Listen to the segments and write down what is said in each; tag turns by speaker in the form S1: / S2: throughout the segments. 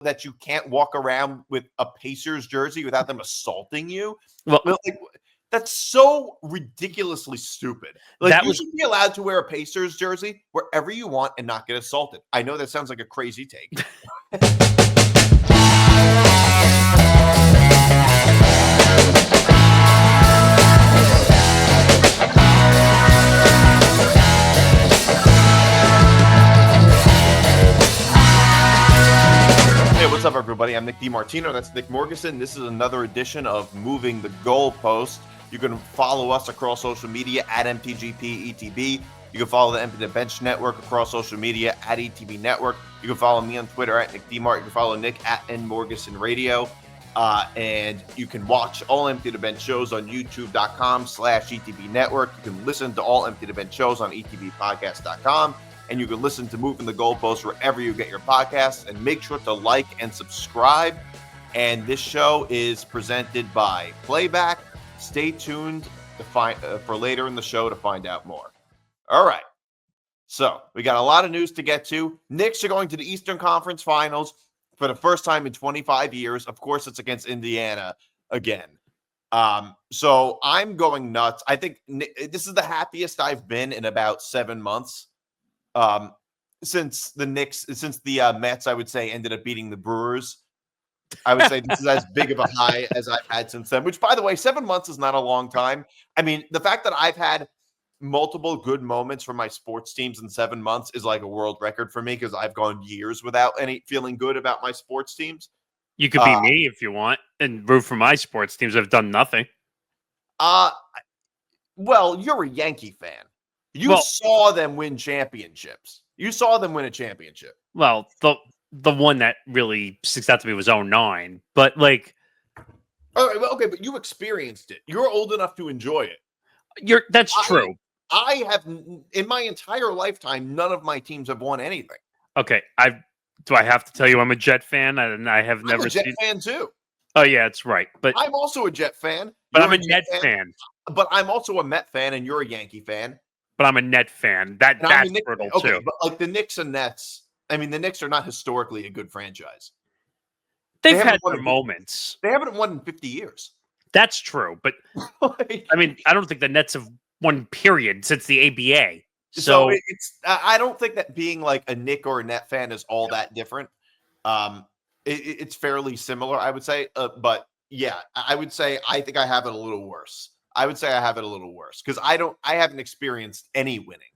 S1: that you can't walk around with a Pacers jersey without them assaulting you?
S2: Well,
S1: like, that's so ridiculously stupid. Like, you should be allowed to wear a Pacers jersey wherever you want and not get assaulted. I know that sounds like a crazy take. What's up, everybody? I'm Nick DiMartino. That's Nick Morgasen. This is another edition of Moving the Goalpost. You can follow us across social media at MTGPETB. You can follow the Empty the Bench Network across social media at ETB Network. You can follow me on Twitter at Nick DiMart. You can follow Nick at NMorgasen Radio. And you can watch all Empty the Bench shows on YouTube.com/ETB Network. You can listen to all Empty the Bench shows on ETBpodcast.com. And you can listen to Moving the Goalpost wherever you get your podcasts. And make sure to like and subscribe. And this show is presented by Playback. Stay tuned for later in the show to find out more. All right. So we got a lot of news to get to. Knicks are going to the Eastern Conference Finals for the first time in 25 years. Of course, it's against Indiana again. So I'm going nuts. I think this is the happiest I've been in about 7 months. Since the Mets, I would say, ended up beating the Brewers. I would say this is as big of a high as I've had since then, which, by the way, 7 months is not a long time. I mean, the fact that I've had multiple good moments for my sports teams in 7 months is like a world record for me, because I've gone years without any feeling good about my sports teams.
S2: You could be me if you want and root for my sports teams. I've done nothing.
S1: Well, you're a Yankee fan. You saw them win championships. You saw them win a championship.
S2: Well, the one that really sticks out to me was 2009. But like,
S1: okay, but you experienced it. You're old enough to enjoy it.
S2: That's true.
S1: I have, in my entire lifetime, none of my teams have won anything.
S2: Okay, do I have to tell you I'm a Jet fan? And I have never
S1: seen. I'm a Jet fan too.
S2: Oh yeah, that's right. But
S1: I'm also a Jet fan.
S2: But I'm a Net fan.
S1: But I'm also a Met fan, and you're a Yankee fan.
S2: But I'm a Net fan. That's brutal too.
S1: But like the Knicks and Nets, I mean, the Knicks are not historically a good franchise.
S2: They've had their moments.
S1: They haven't won in 50 years.
S2: That's true, but I mean, I don't think the Nets have won period since the ABA. So
S1: I don't think that being like a Knick or a Net fan is all that different. It's fairly similar, I would say. But yeah, I would say I think I have it a little worse. I would say I have it a little worse because I haven't experienced any winning.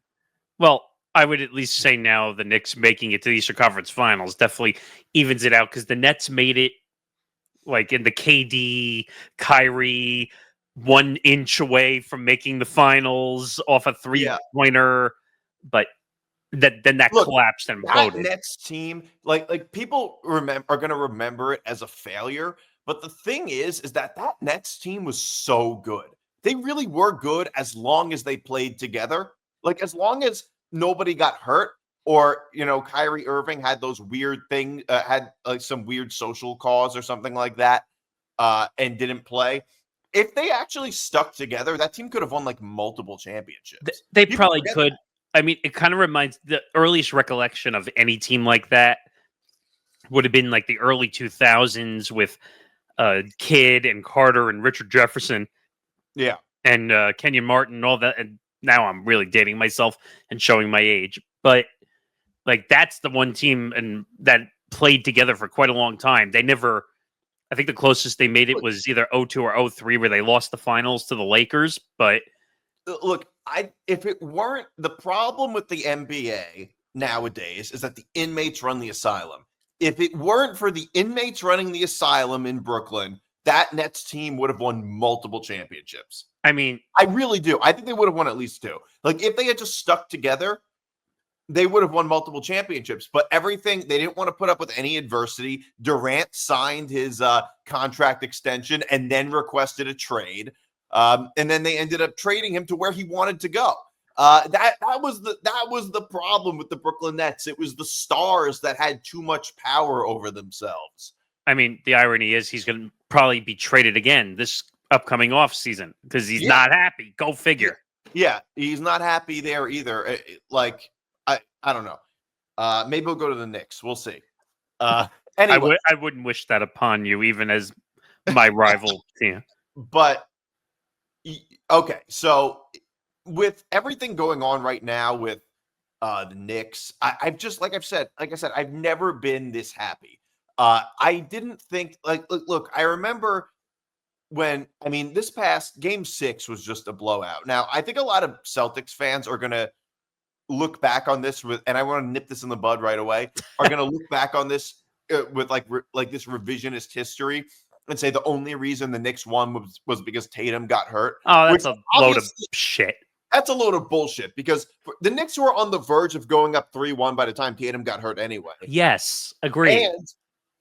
S2: Well, I would at least say now the Knicks making it to the Eastern Conference Finals definitely evens it out, because the Nets made it like in the KD, Kyrie, 1 inch away from making the finals off a 3-pointer, but then that collapsed and imploded.
S1: That Nets team, like people are going to remember it as a failure, but the thing is that Nets team was so good. They really were good as long as they played together. Like, as long as nobody got hurt, or, Kyrie Irving had those weird things, had like some weird social cause or something like that, and didn't play. If they actually stuck together, that team could have won like multiple championships.
S2: They probably could. I mean, it kind of reminds, the earliest recollection of any team like that would have been like the early 2000s with Kidd and Carter and Richard Jefferson.
S1: Yeah.
S2: And Kenyon Martin and all that. And now I'm really dating myself and showing my age. But like, that's the one team and that played together for quite a long time. They never, I think the closest they made it was either 02 or 03, where they lost the finals to the Lakers. But
S1: look, if it weren't, the problem with the NBA nowadays is that the inmates run the asylum. If it weren't for the inmates running the asylum in Brooklyn, that Nets team would have won multiple championships.
S2: I mean,
S1: I really do. I think they would have won at least 2. Like, if they had just stuck together, they would have won multiple championships. But they didn't want to put up with any adversity. Durant signed his contract extension and then requested a trade. And then they ended up trading him to where he wanted to go. That was the problem with the Brooklyn Nets. It was the stars that had too much power over themselves.
S2: I mean, the irony is he's going to probably be traded again this upcoming offseason because he's not happy. Go figure.
S1: Yeah, he's not happy there either. I don't know. Maybe he'll go to the Knicks. We'll see. Anyway,
S2: I wouldn't wish that upon you, even as my rival team.
S1: but okay, so with everything going on right now with the Knicks, I've just like I said, I've never been this happy. I didn't think look, I remember when this past game 6 was just a blowout. Now, I think a lot of Celtics fans are gonna look back on this with, and I want to nip this in the bud right away, are gonna look back on this with like this revisionist history and say the only reason the Knicks won was because Tatum got hurt.
S2: Oh,
S1: Which
S2: that's a load of shit.
S1: That's a load of bullshit because the Knicks were on the verge of going up 3-1 by the time Tatum got hurt anyway.
S2: Yes, agreed.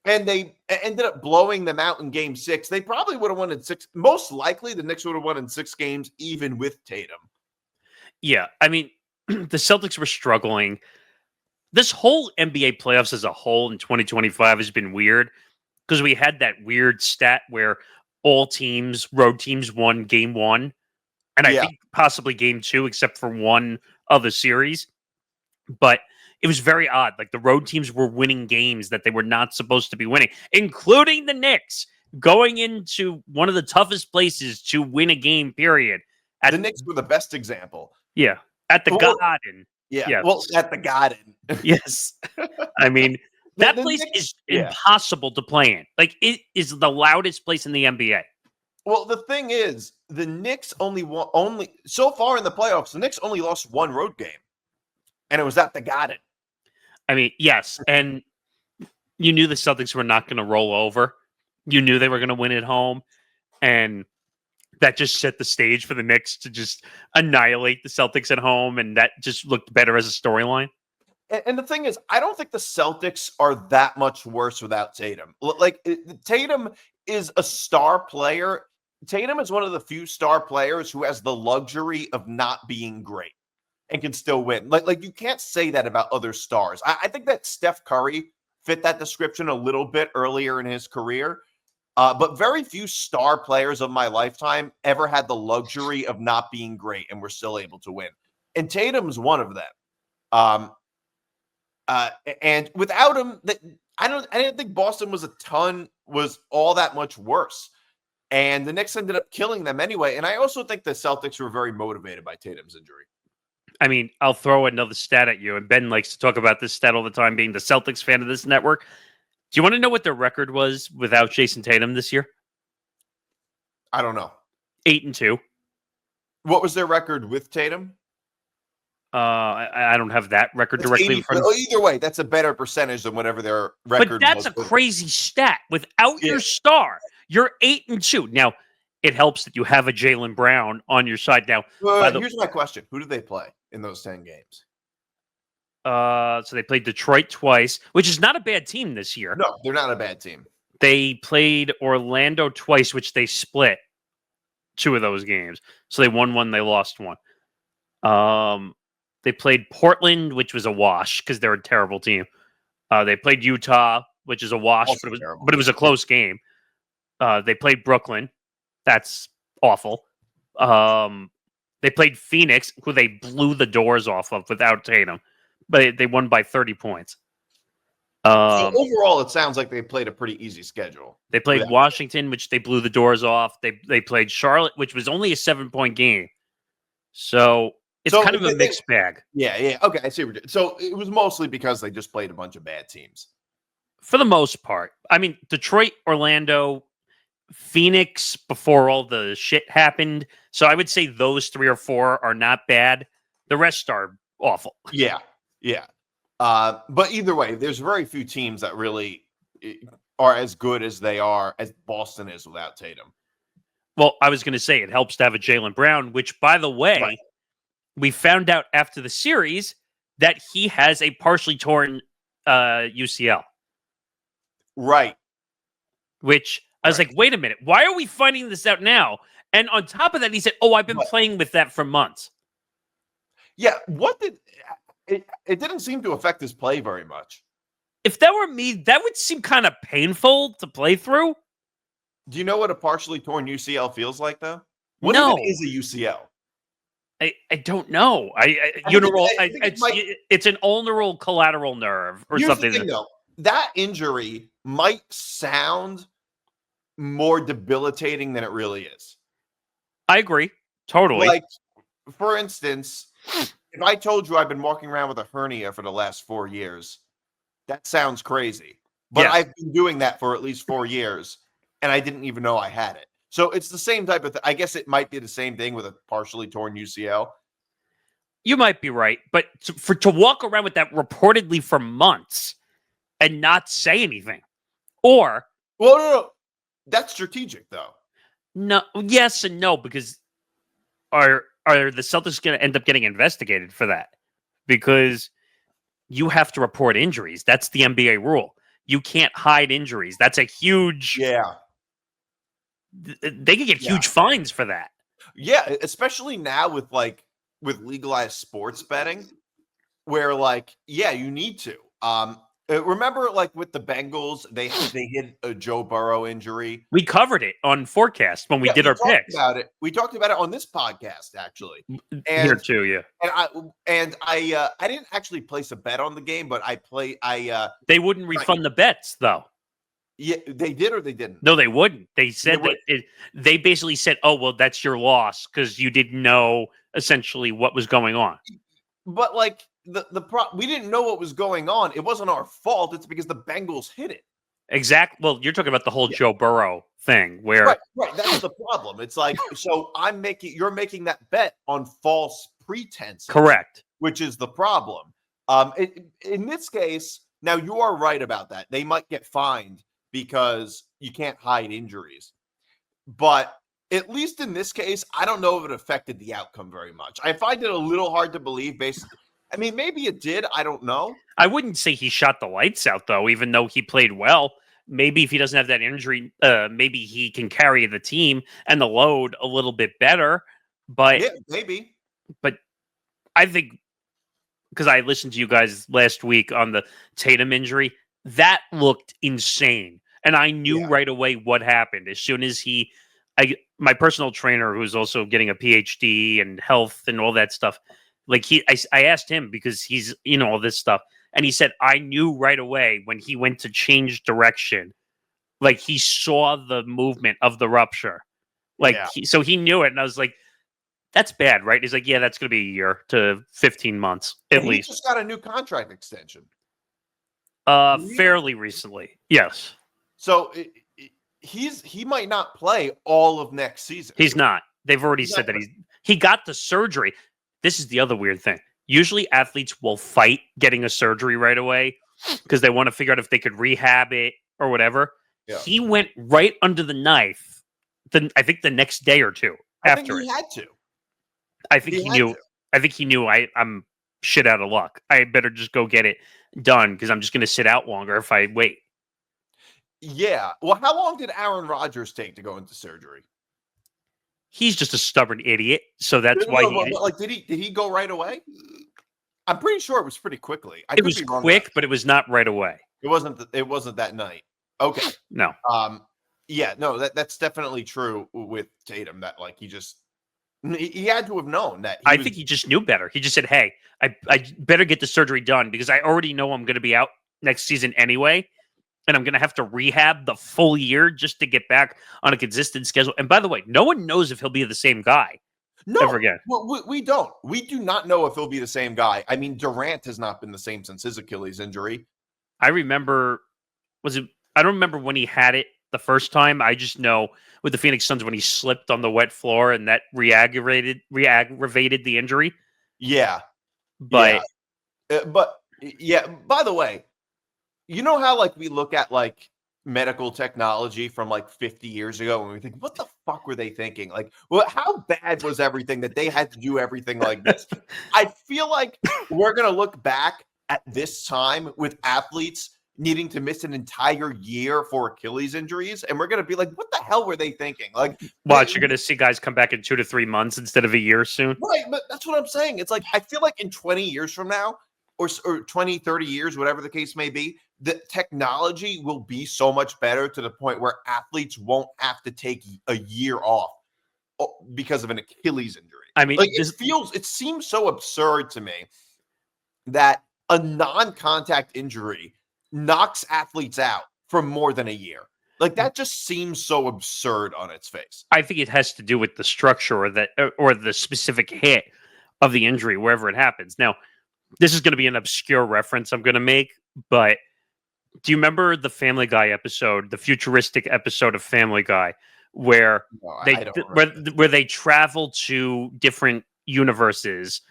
S1: And they ended up blowing them out in game 6. They probably would have won in 6. Most likely, the Knicks would have won in 6 games, even with Tatum.
S2: Yeah, the Celtics were struggling. This whole NBA playoffs as a whole in 2025 has been weird because we had that weird stat where all road teams won game 1. And I think possibly game 2, except for one other series. But it was very odd. Like the road teams were winning games that they were not supposed to be winning, including the Knicks going into one of the toughest places to win a game, period.
S1: The Knicks were the best example.
S2: Yeah. At the Garden.
S1: Yeah.
S2: Yes.
S1: Well, at the Garden.
S2: Yes. That place
S1: Knicks,
S2: is impossible to play in. Like, it is the loudest place in the NBA.
S1: Well, the thing is, the Knicks only so far in the playoffs, the Knicks only lost one road game, and it was at the Garden.
S2: Yes, and you knew the Celtics were not going to roll over. You knew they were going to win at home, and that just set the stage for the Knicks to just annihilate the Celtics at home, and that just looked better as a storyline.
S1: And the thing is, I don't think the Celtics are that much worse without Tatum. Like, Tatum is a star player. Tatum is one of the few star players who has the luxury of not being great and can still win. Like you can't say that about other stars. I think that Steph Curry fit that description a little bit earlier in his career. But very few star players of my lifetime ever had the luxury of not being great and were still able to win. And Tatum's one of them. And without him, I didn't think Boston was all that much worse. And the Knicks ended up killing them anyway. And I also think the Celtics were very motivated by Tatum's injury.
S2: I'll throw another stat at you, and Ben likes to talk about this stat all the time, being the Celtics fan of this network. Do you want to know what their record was without Jason Tatum this year?
S1: I don't know.
S2: 8-2.
S1: What was their record with Tatum?
S2: I don't have that record directly in front of me.
S1: Either way, that's a better percentage than whatever their record was.
S2: But that's a crazy stat. Without your star, you're 8-2. Now, it helps that you have a Jaylen Brown on your side now.
S1: Here's my question. Who did they play in those 10 games?
S2: So they played Detroit twice, which is not a bad team this year.
S1: No, they're not a bad team.
S2: They played Orlando twice, which they split 2 of those games. So they won 1, they lost 1. They played Portland, which was a wash because they're a terrible team. They played Utah, which is a wash, but it was a close game. They played Brooklyn. That's awful. They played Phoenix, who they blew the doors off of without Tatum, but they won by 30 points.
S1: So overall, it sounds like they played a pretty easy schedule.
S2: They played Washington, which they blew the doors off. They played Charlotte, which was only a 7-point game. So it's kind of a mixed bag.
S1: Yeah. Okay, I see. So it was mostly because they just played a bunch of bad teams.
S2: For the most part. Detroit, Orlando, Phoenix before all the shit happened. So I would say those 3 or 4 are not bad. The rest are awful.
S1: Yeah. But either way, there's very few teams that really are as good as Boston is without Tatum.
S2: Well, I was going to say it helps to have a Jaylen Brown, which, by the way, we found out after the series that he has a partially torn UCL.
S1: Right.
S2: Which I was like, wait a minute, why are we finding this out now? And on top of that, he said, I've been playing with that for months.
S1: Yeah. It didn't seem to affect his play very much.
S2: If that were me, that would seem kind of painful to play through.
S1: Do you know what a partially torn UCL feels like, though? What
S2: even
S1: is a UCL?
S2: I don't know. It's an ulnar collateral nerve or something.
S1: Here's the thing, though. that injury might sound more debilitating than it really is.
S2: I agree. Totally.
S1: Like, for instance, if I told you I've been walking around with a hernia for the last 4 years, that sounds crazy. But
S2: Yes.
S1: I've been doing that for at least 4 years, and I didn't even know I had it. So it's the same type of thing. I guess it might be the same thing with a partially torn UCL.
S2: You might be right, but to walk around with that reportedly for months and not say anything, or
S1: Well, no. That's strategic, though.
S2: no, yes and no, because are the Celtics going to end up getting investigated for that? Because you have to report injuries. That's the NBA rule. You can't hide injuries. That's a huge.
S1: Yeah.
S2: They could get huge fines for that.
S1: Yeah, especially now with legalized sports betting, where you need to. Remember with the Bengals, they hit a Joe Burrow injury.
S2: We covered it on Forecast when we did our picks.
S1: We talked about it on this podcast actually. And
S2: here too, yeah.
S1: And I didn't actually place a bet on the game, but
S2: they wouldn't refund the bets though.
S1: Yeah, they did or they didn't?
S2: No, they wouldn't. They said they basically said, "Oh, well, that's your loss because you didn't know essentially what was going on."
S1: But we didn't know what was going on. It wasn't our fault. It's because the Bengals hit it.
S2: Exactly. Well, you're talking about the whole Joe Burrow thing, where
S1: right. That's the problem. It's so you're making that bet on false pretenses.
S2: Correct.
S1: Which is the problem. In this case, now you are right about that. They might get fined because you can't hide injuries. But at least in this case, I don't know if it affected the outcome very much. I find it a little hard to believe maybe it did. I don't know.
S2: I wouldn't say he shot the lights out, though, even though he played well. Maybe if he doesn't have that injury, maybe he can carry the team and the load a little bit better. But
S1: yeah, maybe.
S2: But I think because I listened to you guys last week on the Tatum injury, that looked insane. And I knew right away what happened as soon as my personal trainer, who's also getting a PhD in health and all that stuff, I asked him because he's, all this stuff. And he said, I knew right away when he went to change direction, he saw the movement of the rupture. So he knew it. And I was like, that's bad, right? He's like, yeah, that's going to be a year to 15 months at least.
S1: He just got a new contract extension.
S2: Fairly recently. Yes.
S1: So he might not play all of next season.
S2: He's not. They've already said that he got the surgery. This is the other weird thing. Usually athletes will fight getting a surgery right away because they want to figure out if they could rehab it or whatever. Yeah. He went right under the knife. I think the next day or two after
S1: he had to.
S2: I think he knew. I think he knew I'm shit out of luck. I better just go get it done because I'm just going to sit out longer if I wait.
S1: Yeah. Well, how long did Aaron Rodgers take to go into surgery?
S2: He's just a stubborn idiot, so that's why
S1: did he go right away? I'm pretty sure it was pretty quickly.
S2: It was quick, but it was not right away.
S1: It wasn't that night. Okay.
S2: No.
S1: Yeah, no, that's definitely true with Tatum. That he had to have known that.
S2: I think he just knew better. He just said, "Hey, I better get the surgery done because I already know I'm going to be out next season anyway." And I'm going to have to rehab the full year just to get back on a consistent schedule. And by the way, no one knows if he'll be the same guy ever again.
S1: We don't. We do not know if he'll be the same guy. I mean, Durant has not been the same since his Achilles injury.
S2: I remember, I don't remember when he had it the first time. I just know with the Phoenix Suns when he slipped on the wet floor and that re-aggravated the injury.
S1: Yeah.
S2: But
S1: by the way, you know how we look at medical technology from 50 years ago and we think, what the fuck were they thinking? How bad was everything that they had to do everything like this? I feel like we're going to look back at this time with athletes needing to miss an entire year for Achilles injuries. And we're going to be like, what the hell were they thinking?
S2: Watch, you're going to see guys come back in 2 to 3 months instead of a year soon.
S1: Right. But that's what I'm saying. It's I feel like in 20 years from now, or 20, 30 years, whatever the case may be, the technology will be so much better to the point where athletes won't have to take a year off because of an Achilles injury.
S2: I mean,
S1: it seems so absurd to me that a non-contact injury knocks athletes out for more than a year. Like, that just seems so absurd on its face.
S2: I think it has to do with the structure or the specific hit of the injury, wherever it happens. Now, this is going to be an obscure reference I'm going to make, but do you remember the Family Guy episode, the futuristic episode of Family Guy, where where they travel to different universes,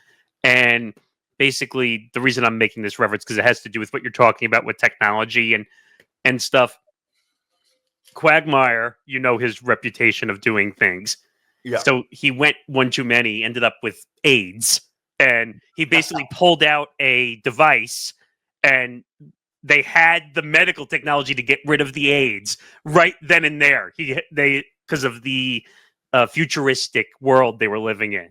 S2: and basically the reason I'm making this reference because it has to do with what you're talking about with technology and stuff. Quagmire, you know his reputation of doing things.
S1: Yeah.
S2: So he went one too many, ended up with AIDS, and he basically pulled out a device, and they had the medical technology to get rid of the AIDS right then and there. Because of the futuristic world they were living in.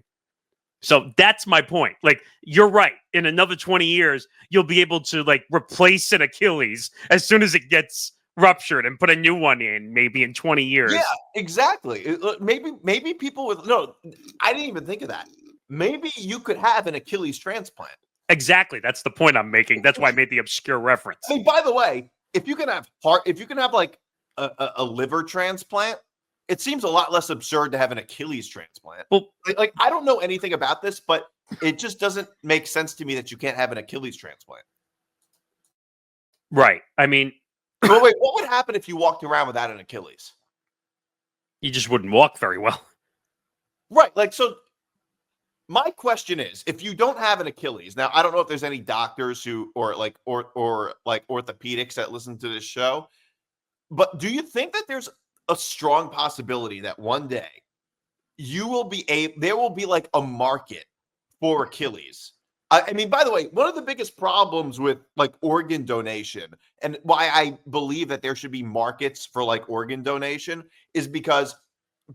S2: So that's my point. Like, you're right. In another 20 years, you'll be able to like replace an Achilles as soon as it gets ruptured and put a new one in, maybe in 20 years.
S1: Yeah, exactly. Maybe people with I didn't even think of that. Maybe you could have an Achilles transplant.
S2: Exactly. That's the point I'm making. That's why I made the obscure reference.
S1: I mean, by the way, if you can have like a liver transplant, it seems a lot less absurd to have an Achilles transplant.
S2: Well,
S1: like I don't know anything about this, but it just doesn't make sense to me that you can't have an Achilles transplant.
S2: Right. I mean,
S1: well, wait, what would happen if you walked around without an Achilles?
S2: You just wouldn't walk very well.
S1: Right. Like, so my question is, if you don't have an Achilles, now I don't know if there's any doctors or orthopedics that listen to this show, but do you think that there's a strong possibility that one day there will be like a market for Achilles? I mean, by the way, one of the biggest problems with like organ donation and why I believe that there should be markets for like organ donation is because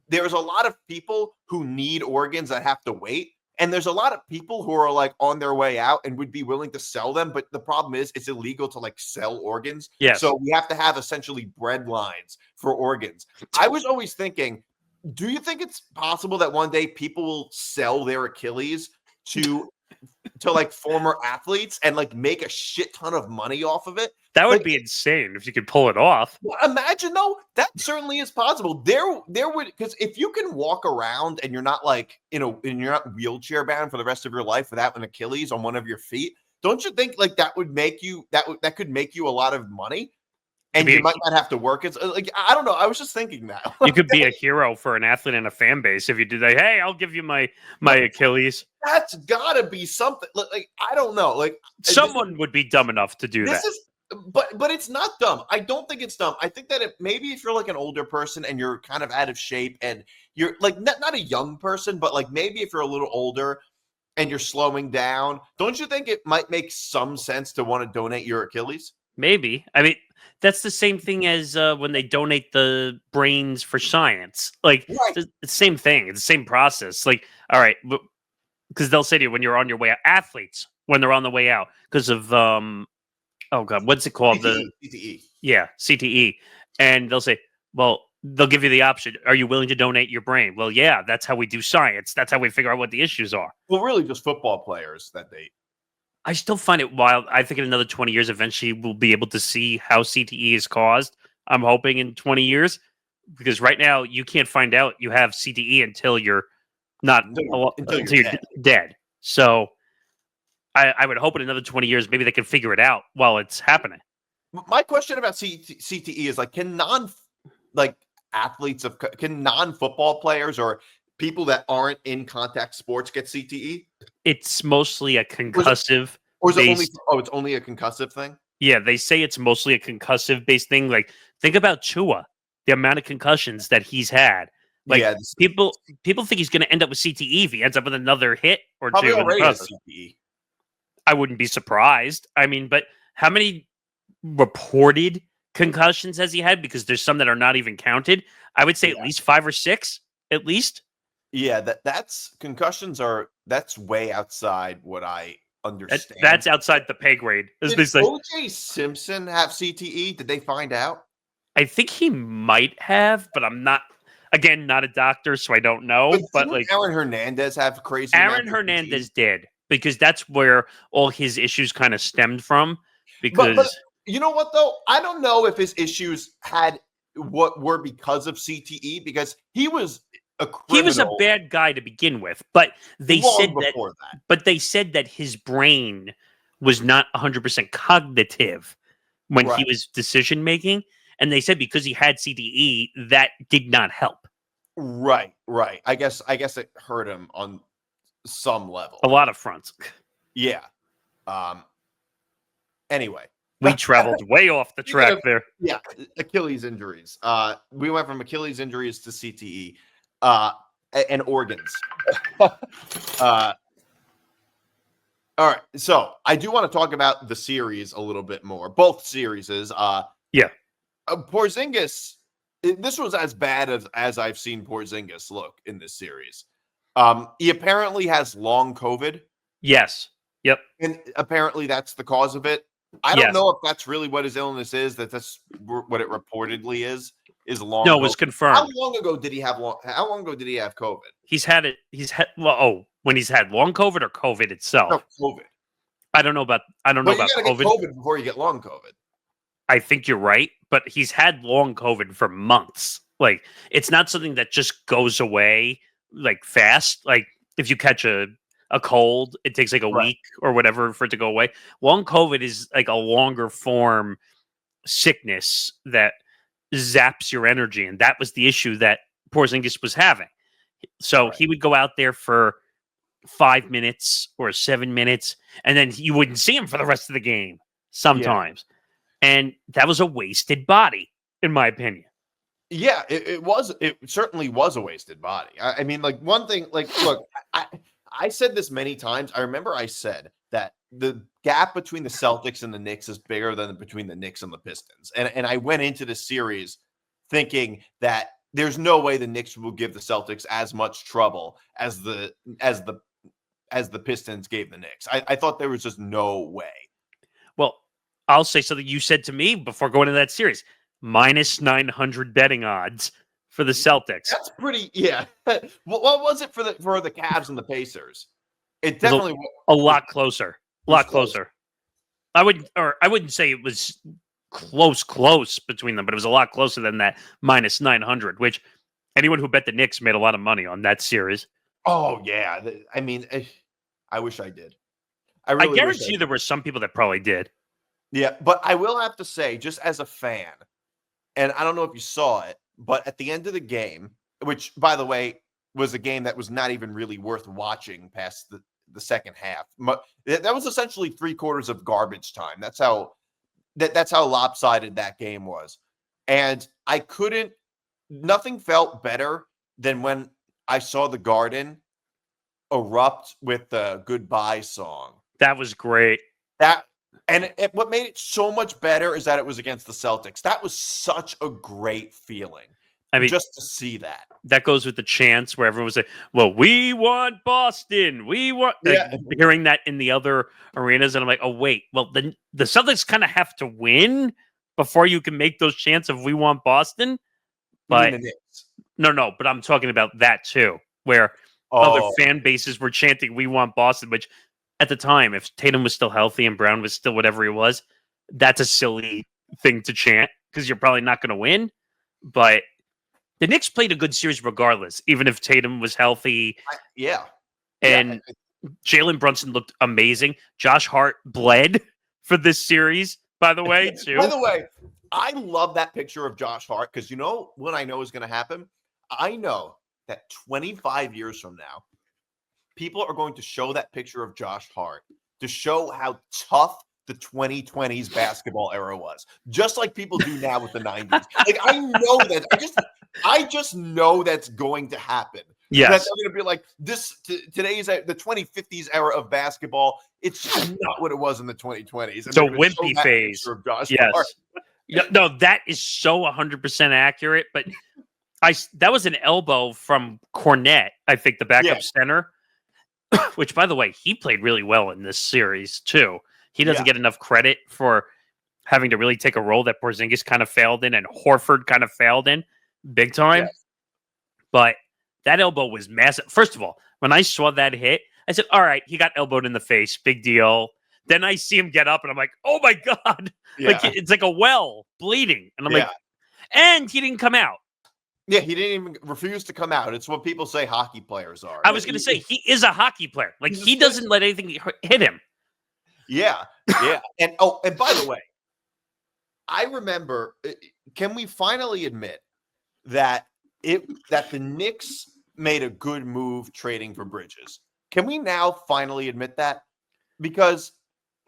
S1: there's a lot of people who need organs that have to wait. And there's a lot of people who are like on their way out and would be willing to sell them. But the problem is it's illegal to like sell organs.
S2: Yes.
S1: So we have to have essentially bread lines for organs. I was always thinking, do you think it's possible that one day people will sell their Achilles to like former athletes and like make a shit ton of money off of it?
S2: That would be insane if you could pull it off.
S1: Well, imagine though, that certainly is possible. There would, because if you can walk around and you're not like, and you're not wheelchair bound for the rest of your life without an Achilles on one of your feet, don't you think like that would make you that could make you a lot of money? And you might not have to work. It's like, I don't know. I was just thinking that.
S2: You could be a hero for an athlete and a fan base if you do that. Hey, I'll give you my Achilles.
S1: That's gotta be something. Like, I don't know. Like,
S2: someone would be dumb enough to do that.
S1: But it's not dumb. I don't think it's dumb. I think that maybe if you're like an older person and you're kind of out of shape and you're like not a young person, but like maybe if you're a little older and you're slowing down, don't you think it might make some sense to want to donate your Achilles?
S2: Maybe. I mean, that's the same thing as when they donate the brains for science. Like,
S1: right.
S2: It's the same thing. It's the same process. Like, all right, because they'll say to you when you're on your way out, athletes, when they're on the way out, because of, oh God, what's it called?
S1: CTE.
S2: Yeah, CTE. And they'll say, well, they'll give you the option. Are you willing to donate your brain? Well, yeah, that's how we do science. That's how we figure out what the issues are.
S1: Well, really just football players that they...
S2: I still find it wild. I think in another 20 years, eventually we'll be able to see how CTE is caused. I'm hoping in 20 years, because right now you can't find out you have CTE until you're dead. So I would hope in another 20 years, maybe they can figure it out while it's happening.
S1: My question about CTE is like, can non-football players or people that aren't in contact sports get CTE?
S2: It's mostly a concussive.
S1: Or is it it's only a concussive thing?
S2: Yeah, they say it's mostly a concussive based thing. Like, think about Tua, the amount of concussions that he's had. Like, yeah, people think he's going to end up with CTE if he ends up with another hit or
S1: probably
S2: two.
S1: Already has CTE.
S2: I wouldn't be surprised. I mean, but how many reported concussions has he had? Because there's some that are not even counted. I would say at least 5 or 6, at least.
S1: Yeah, that's concussions that's way outside what I understand.
S2: That's outside the pay grade.
S1: Did O.J. Simpson have CTE? Did they find out?
S2: I think he might have, but I'm not. Again, not a doctor, so I don't know. But like
S1: Aaron Hernandez have crazy.
S2: Aaron Hernandez did, because that's where all his issues kind of stemmed from. Because
S1: You know what, though? I don't know if his issues were because of CTE, because he was a criminal.
S2: He was a bad guy to begin with, but they said
S1: before that.
S2: But they said that his brain was not 100% cognitive when he was decision making, and they said because he had CTE, that did not help.
S1: Right. I guess it hurt him on some level.
S2: A lot of fronts.
S1: Yeah. Anyway.
S2: We traveled way off the track there.
S1: Yeah, Achilles injuries. We went from Achilles injuries to CTE and organs. All right, so I do want to talk about the series a little bit more. Both series. Porzingis, this was as bad as I've seen Porzingis look in this series. He apparently has long COVID.
S2: Yes. Yep.
S1: And apparently that's the cause of it. I don't know if that's really what his illness is. That's what it reportedly is long.
S2: No, it was confirmed.
S1: How long ago did he have COVID?
S2: He's had when he's had long COVID or COVID itself?
S1: No, COVID.
S2: I don't know about
S1: COVID.
S2: COVID.
S1: Get COVID before you get long COVID.
S2: I think you're right, but he's had long COVID for months. Like, it's not something that just goes away like fast. Like, if you catch a cold, it takes like a week or whatever for it to go away. Long COVID is like a longer form sickness that zaps your energy, and that was the issue that Porzingis was having. So he would go out there for 5 minutes or 7 minutes, and then you wouldn't see him for the rest of the game sometimes. Yeah. And that was a wasted body, in my opinion.
S1: Yeah, it was. It certainly was a wasted body. I mean, like, one thing, like, look, I said this many times. I remember I said that the gap between the Celtics and the Knicks is bigger than between the Knicks and the Pistons. And I went into this series thinking that there's no way the Knicks will give the Celtics as much trouble as the Pistons gave the Knicks. I thought there was just no way.
S2: Well, I'll say something you said to me before going into that series. Minus 900 betting odds for the Celtics.
S1: That's pretty, yeah. What was it for the Cavs and the Pacers? It definitely was
S2: a lot closer. A lot closer. I wouldn't say it was close between them, but it was a lot closer than that minus 900, which anyone who bet the Knicks made a lot of money on that series.
S1: Oh, yeah. I mean, I wish I did.
S2: I guarantee you there were some people that probably did.
S1: Yeah, but I will have to say, just as a fan, and I don't know if you saw it, but at the end of the game, which, by the way, was a game that was not even really worth watching past the second half. That was essentially 3/4 of garbage time. That's how lopsided that game was. And nothing felt better than when I saw the Garden erupt with the goodbye song.
S2: That was great.
S1: What made it so much better is that it was against the Celtics. That was such a great feeling. I mean, just to see that.
S2: That goes with the chants where everyone was like, well, we want Boston. We want hearing that in the other arenas. And I'm like, oh, wait. Well, the Celtics kind of have to win before you can make those chants of we want Boston. But no, but I'm talking about that too, where other fan bases were chanting we want Boston, which at the time, if Tatum was still healthy and Brown was still whatever he was, that's a silly thing to chant because you're probably not going to win. But the Knicks played a good series regardless, even if Tatum was healthy. And Jalen Brunson looked amazing. Josh Hart bled for this series, by the way, too.
S1: By the way, I love that picture of Josh Hart because you know what I know is going to happen? I know that 25 years from now, people are going to show that picture of Josh Hart to show how tough the 2020s basketball era was, just like people do now with the 90s. Like, I know that. I just know that's going to happen.
S2: Yes.
S1: That they're going to be like, today's the 2050s era of basketball. It's just not what it was in the 2020s.
S2: It's a wimpy phase.
S1: Of Josh
S2: yes.
S1: Hart.
S2: No, that is so 100% accurate. But that was an elbow from Cornette, I think, the backup center. Which, by the way, he played really well in this series, too. He doesn't get enough credit for having to really take a role that Porzingis kind of failed in and Horford kind of failed in big time. Yes. But that elbow was massive. First of all, when I saw that hit, I said, all right, he got elbowed in the face. Big deal. Then I see him get up, and I'm like, oh my God.
S1: Yeah.
S2: Like, it's like a well bleeding. And I'm like, and he didn't come out.
S1: Yeah, he didn't even refuse to come out. It's what people say hockey players are.
S2: I was going to say, he is a hockey player. Like, he doesn't let anything hit him.
S1: Yeah. And by the way, I remember, can we finally admit that the Knicks made a good move trading for Bridges? Can we now finally admit that? Because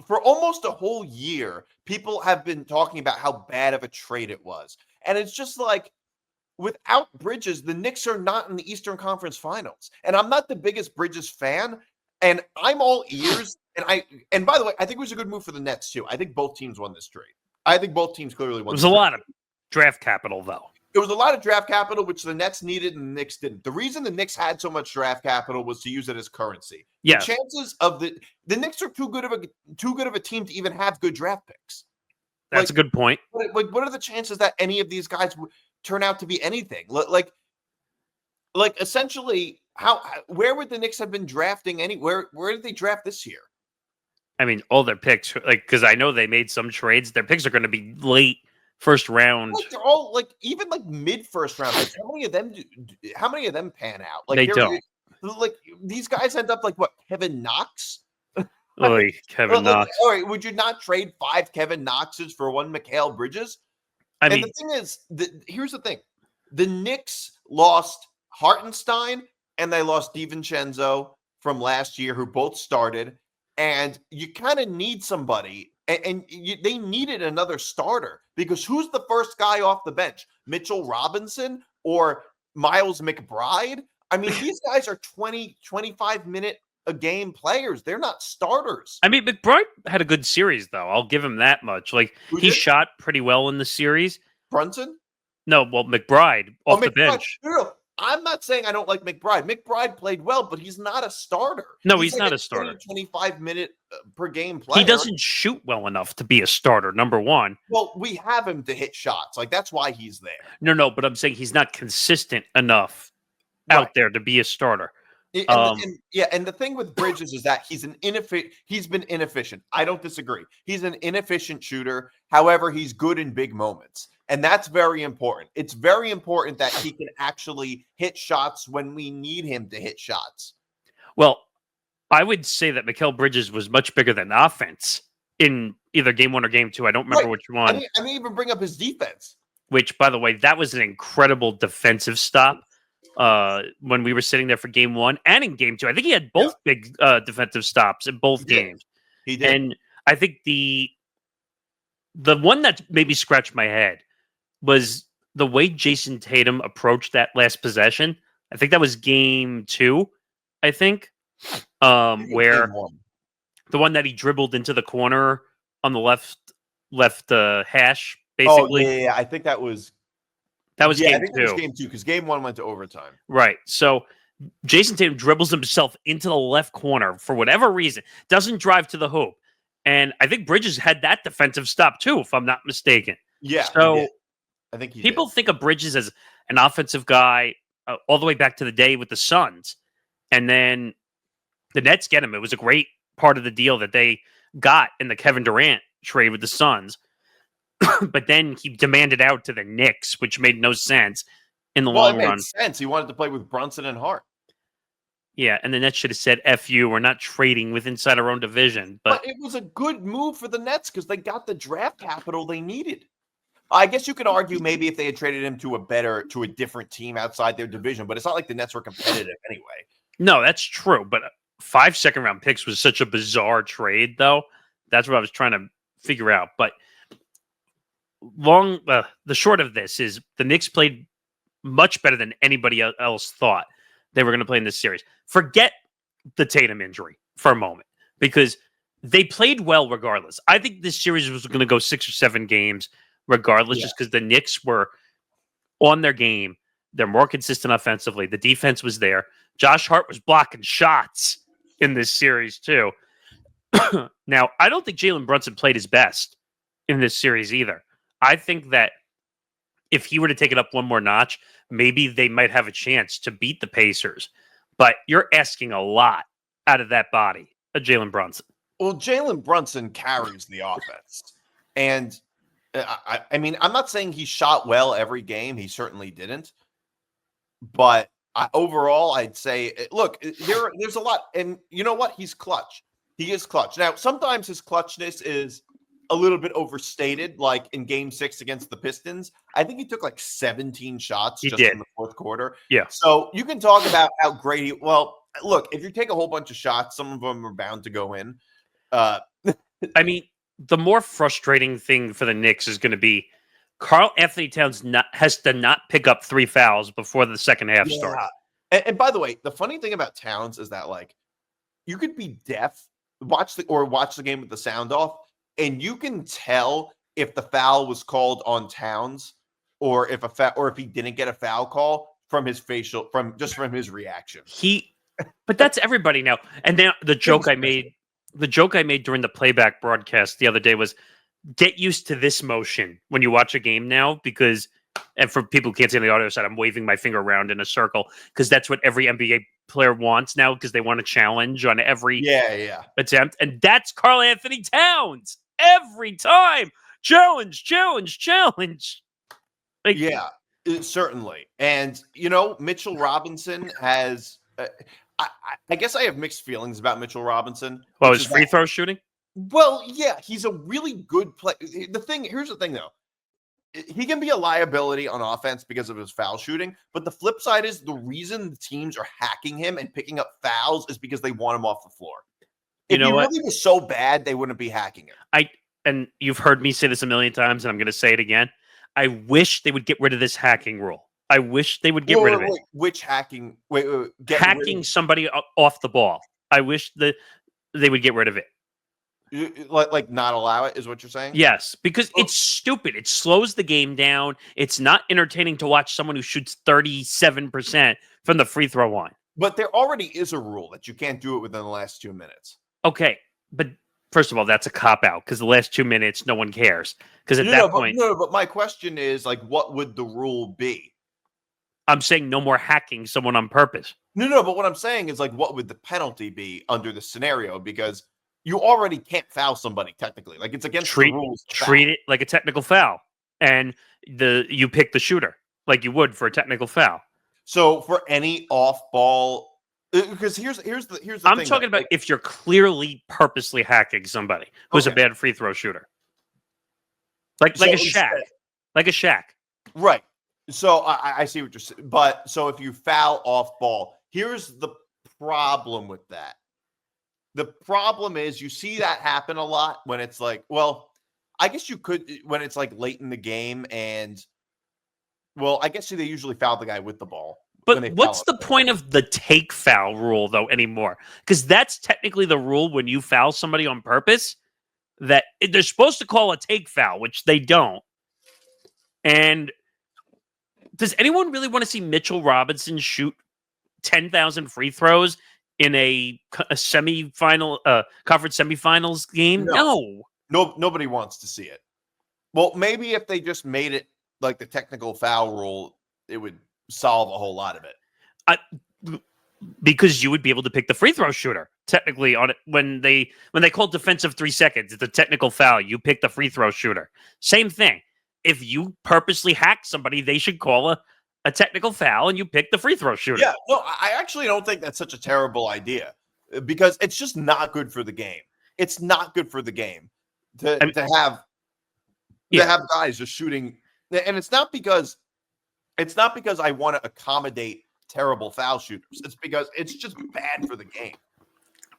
S1: for almost a whole year, people have been talking about how bad of a trade it was. And it's just like, without Bridges, the Knicks are not in the Eastern Conference Finals. And I'm not the biggest Bridges fan, and I'm all ears. And by the way, I think it was a good move for the Nets too. I think both teams won this trade. I think both teams clearly won.
S2: It was a lot of draft capital, though.
S1: It was a lot of draft capital, which the Nets needed and the Knicks didn't. The reason the Knicks had so much draft capital was to use it as currency.
S2: Yeah.
S1: The chances of the Knicks are too good of a team to even have good draft picks.
S2: That's a good point.
S1: What are the chances that any of these guys would turn out to be anything? Like essentially, where would the Knicks have been drafting anywhere? Where did they draft this year?
S2: I mean, all their picks, like, because I know they made some trades. Their picks are going to be late first round.
S1: Like, they're all even mid first round. Like, how many of them pan out? Like,
S2: they don't.
S1: Like, these guys end up like what? Kevin Knox.
S2: Kevin Knox.
S1: All right, would you not trade 5 Kevin Knoxes for 1 Mikal Bridges?
S2: I mean,
S1: the thing is, here's the thing: the Knicks lost Hartenstein and they lost DiVincenzo from last year, who both started. And you kind of need somebody, and they needed another starter, because who's the first guy off the bench? Mitchell Robinson or Miles McBride? I mean, these guys are 20, 25-minute a game players. They're not starters.
S2: I mean, McBride had a good series, though. I'll give him that much. Like, he shot pretty well in the series.
S1: Brunson?
S2: No, well, McBride off the bench.
S1: No, I'm not saying I don't like McBride. McBride played well, but he's not a starter.
S2: No, he's not a starter.
S1: 25-minute per game player.
S2: He doesn't shoot well enough to be a starter, number one.
S1: Well, we have him to hit shots. Like, that's why he's there.
S2: No, but I'm saying he's not consistent enough out there to be a starter.
S1: And the thing with Bridges is that he's been inefficient. I don't disagree. He's an inefficient shooter. However, he's good in big moments. And that's very important. It's very important that he can actually hit shots when we need him to hit shots.
S2: Well, I would say that Mikal Bridges was much bigger than offense in either game 1 or game 2. I don't remember which one.
S1: I didn't even bring up his defense.
S2: Which, by the way, that was an incredible defensive stop when we were sitting there for game 1 and in game 2. I think he had both big defensive stops in both games.
S1: He did.
S2: And I think the one that maybe scratched my head was the way Jason Tatum approached that last possession. I think that was game 2, I think. Where the one that he dribbled into the corner on the left hash, basically.
S1: Oh, yeah. I think that was
S2: game 2.
S1: I think it was game 2, because game 1 went to overtime.
S2: Right. So Jason Tatum dribbles himself into the left corner for whatever reason, doesn't drive to the hoop. And I think Bridges had that defensive stop too, if I'm not mistaken.
S1: Yeah.
S2: So
S1: I think
S2: people think of Bridges as an offensive guy all the way back to the day with the Suns. And then the Nets get him. It was a great part of the deal that they got in the Kevin Durant trade with the Suns. But then he demanded out to the Knicks, which made no sense in the long run.
S1: It made sense. He wanted to play with Brunson and Hart.
S2: Yeah, and the Nets should have said, F you, we're not trading with inside our own division. But
S1: it was a good move for the Nets because they got the draft capital they needed. I guess you could argue maybe if they had traded him to a different team outside their division, but it's not like the Nets were competitive anyway.
S2: No, that's true. But 5 second-round picks was such a bizarre trade, though. That's what I was trying to figure out. But the short of this is the Knicks played much better than anybody else thought they were going to play in this series. Forget the Tatum injury for a moment, because they played well regardless. I think this series was going to go 6 or 7 games regardless, just because the Knicks were on their game. They're more consistent offensively. The defense was there. Josh Hart was blocking shots in this series too. Now, I don't think Jalen Brunson played his best in this series either. I think that if he were to take it up one more notch, maybe they might have a chance to beat the Pacers. But you're asking a lot out of that body of Jalen Brunson.
S1: Well, Jalen Brunson carries the offense. And I mean, I'm not saying he shot well every game. He certainly didn't. But overall, I'd say, look, there's a lot. And you know what? He's clutch. He is clutch. Now, sometimes his clutchness is a little bit overstated, like in game 6 against the Pistons. I think he took like 17 shots in the fourth quarter.
S2: Yeah.
S1: So you can talk about how great he, well, look, if you take a whole bunch of shots, some of them are bound to go in.
S2: I mean, the more frustrating thing for the Knicks is going to be Karl Anthony Towns has to not pick up 3 fouls before the second half starts.
S1: And by the way, the funny thing about Towns is that, like, you could be deaf, watch the game with the sound off, and you can tell if the foul was called on Towns or if he didn't get a foul call from his from his reaction.
S2: But that's everybody now. And now the joke I made during the playback broadcast the other day was, get used to this motion when you watch a game now, because, and for people who can't see on the audio side, I'm waving my finger around in a circle because that's what every NBA player wants now, because they want a challenge on every attempt. And that's Karl Anthony Towns every time. Challenge. Like,
S1: certainly. And, Mitchell Robinson has, I guess I have mixed feelings about Mitchell Robinson.
S2: Well, his free throw shooting?
S1: Well, yeah, he's a really good player. Here's the thing, though. He can be a liability on offense because of his foul shooting, but the flip side is the reason the teams are hacking him and picking up fouls is because they want him off the floor. If he really was so bad, they wouldn't be hacking him.
S2: And you've heard me say this a million times, and I'm going to say it again. I wish they would get rid of this hacking rule. I wish they would get rid of it.
S1: Which hacking?
S2: Hacking somebody off the ball. I wish that they would get rid of it.
S1: Like not allow it is what you're saying?
S2: Yes, because it's stupid. It slows the game down. It's not entertaining to watch someone who shoots 37% from the free throw line.
S1: But there already is a rule that you can't do it within the last 2 minutes.
S2: Okay, but first of all, that's a cop-out, because the last 2 minutes, no one cares. Because at that point...
S1: But my question is, like, what would the rule be?
S2: I'm saying no more hacking someone on purpose.
S1: No, but what I'm saying is, like, what would the penalty be under the scenario? Because you already can't foul somebody technically. Like, it's against the rules.
S2: Treat it like a technical foul, and you pick the shooter like you would for a technical foul.
S1: So for any off-ball, because here's the thing.
S2: I'm talking about if you're clearly purposely hacking somebody who's a bad free throw shooter, like a Shaq,
S1: right? So I see what you're saying, but so if you foul off ball, here's the problem with that. The problem is you see that happen a lot when it's like, well, I guess you could, when it's like late in the game and, well, I guess they usually foul the guy with the ball.
S2: But what's the point of the take foul rule, though, anymore? Because that's technically the rule when you foul somebody on purpose, that they're supposed to call a take foul, which they don't. And does anyone really want to see Mitchell Robinson shoot 10,000 free throws in a semifinal, conference semifinals game? No,
S1: nobody wants to see it. Well, maybe if they just made it like the technical foul rule, it would solve a whole lot of it.
S2: Because you would be able to pick the free throw shooter technically on it when they call defensive 3 seconds. It's a technical foul. You pick the free throw shooter. Same thing. If you purposely hack somebody, they should call a technical foul and you pick the free throw shooter.
S1: Yeah, no, I actually don't think that's such a terrible idea because it's just not good for the game. It's not good for the game to have guys just shooting. And it's not because I want to accommodate terrible foul shooters. It's because it's just bad for the game.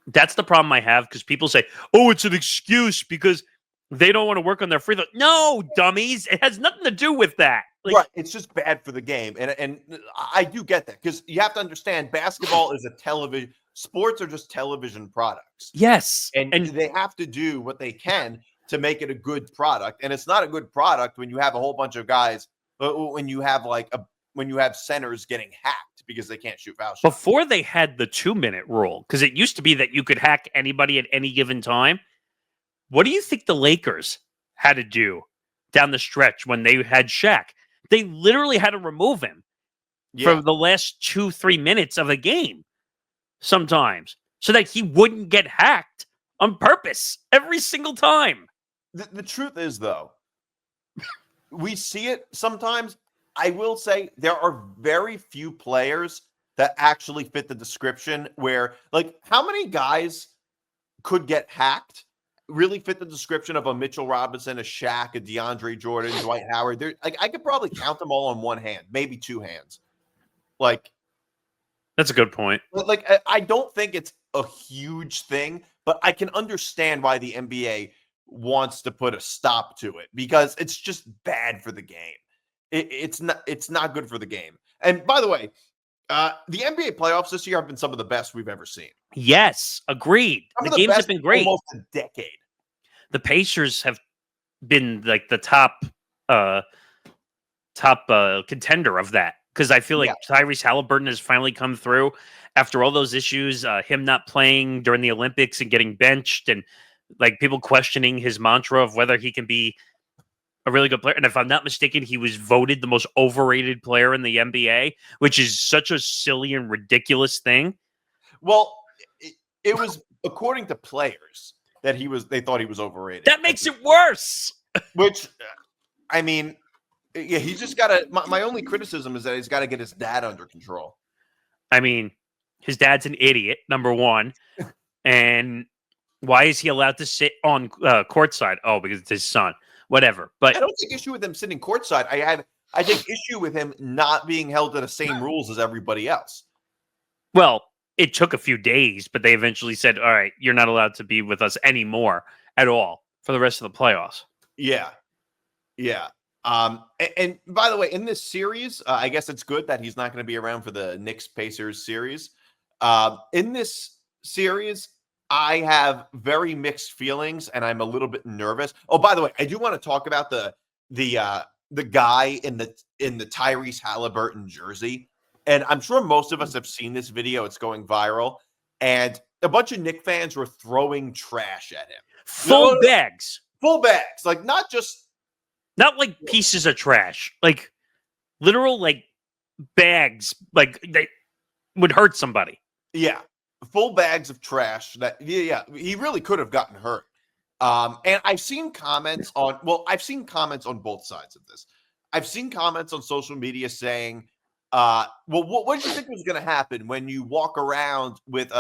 S2: That's the problem I have, because people say, oh, it's an excuse because they don't want to work on their free throw. No, dummies. It has nothing to do with that.
S1: Right. It's just bad for the game. And I do get that, because you have to understand basketball is a television. Sports are just television products.
S2: Yes.
S1: And they have to do what they can to make it a good product. And it's not a good product when you have a whole bunch of guys, when you have centers getting hacked because they can't shoot foul shots.
S2: Before they had the 2-minute rule, because it used to be that you could hack anybody at any given time. What do you think the Lakers had to do down the stretch when they had Shaq? They literally had to remove him for the last 2-3 minutes of the game sometimes so that he wouldn't get hacked on purpose every single time.
S1: The truth is, though, we see it sometimes. I will say there are very few players that actually fit the description where, like, how many guys could get hacked really fit the description of a Mitchell Robinson, a Shaq, a DeAndre Jordan, Dwight Howard? They're, like, I could probably count them all on one hand, maybe two hands. Like,
S2: that's a good point.
S1: Like, I don't think it's a huge thing, but I can understand why the NBA wants to put a stop to it because it's just bad for the game. It's not good for the game. And by the way, the NBA playoffs this year have been some of the best we've ever seen.
S2: Yes, agreed. The games have been great.
S1: Almost a decade.
S2: The Pacers have been like the top contender of that because I feel like Tyrese Halliburton has finally come through after all those issues, him not playing during the Olympics and getting benched, and like people questioning his mantra of whether he can be a really good player. And if I'm not mistaken, he was voted the most overrated player in the NBA, which is such a silly and ridiculous thing.
S1: Well, it was according to players that they thought he was overrated.
S2: That makes it worse.
S1: Which, I mean, yeah, he's just got to. My only criticism is that he's got to get his dad under control.
S2: I mean, his dad's an idiot, number one. And why is he allowed to sit on courtside? Oh, because it's his son. Whatever. But
S1: I don't take issue with him sitting courtside. I take issue with him not being held to the same rules as everybody else.
S2: Well, it took a few days, but they eventually said, all right, you're not allowed to be with us anymore at all for the rest of the playoffs.
S1: Yeah. Yeah. And by the way, in this series, I guess it's good that he's not going to be around for the Knicks Pacers series. In this series, I have very mixed feelings, and I'm a little bit nervous. Oh, by the way, I do want to talk about the guy in the Tyrese Halliburton jersey, and I'm sure most of us have seen this video. It's going viral, and a bunch of Knicks fans were throwing trash at him.
S2: Full bags,
S1: like not
S2: like pieces of trash, like literal like bags, like they would hurt somebody.
S1: Yeah. Full bags of trash that, he really could have gotten hurt. And I've seen comments on both sides of this. I've seen comments on social media saying, well, what did you think was going to happen when you walk around with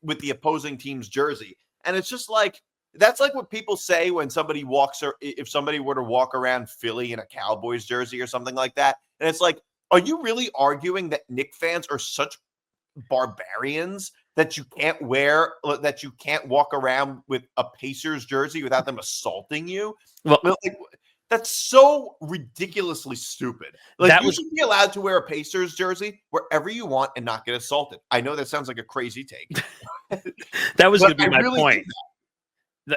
S1: with the opposing team's jersey? And it's just like, that's like what people say when somebody if somebody were to walk around Philly in a Cowboys jersey or something like that. And it's like, are you really arguing that Knicks fans are such barbarians that you can't walk around with a Pacers jersey without them assaulting you? Well, like, that's so ridiculously stupid. Like, you should be allowed to wear a Pacers jersey wherever you want and not get assaulted. I know that sounds like a crazy take.
S2: That was going to be my point.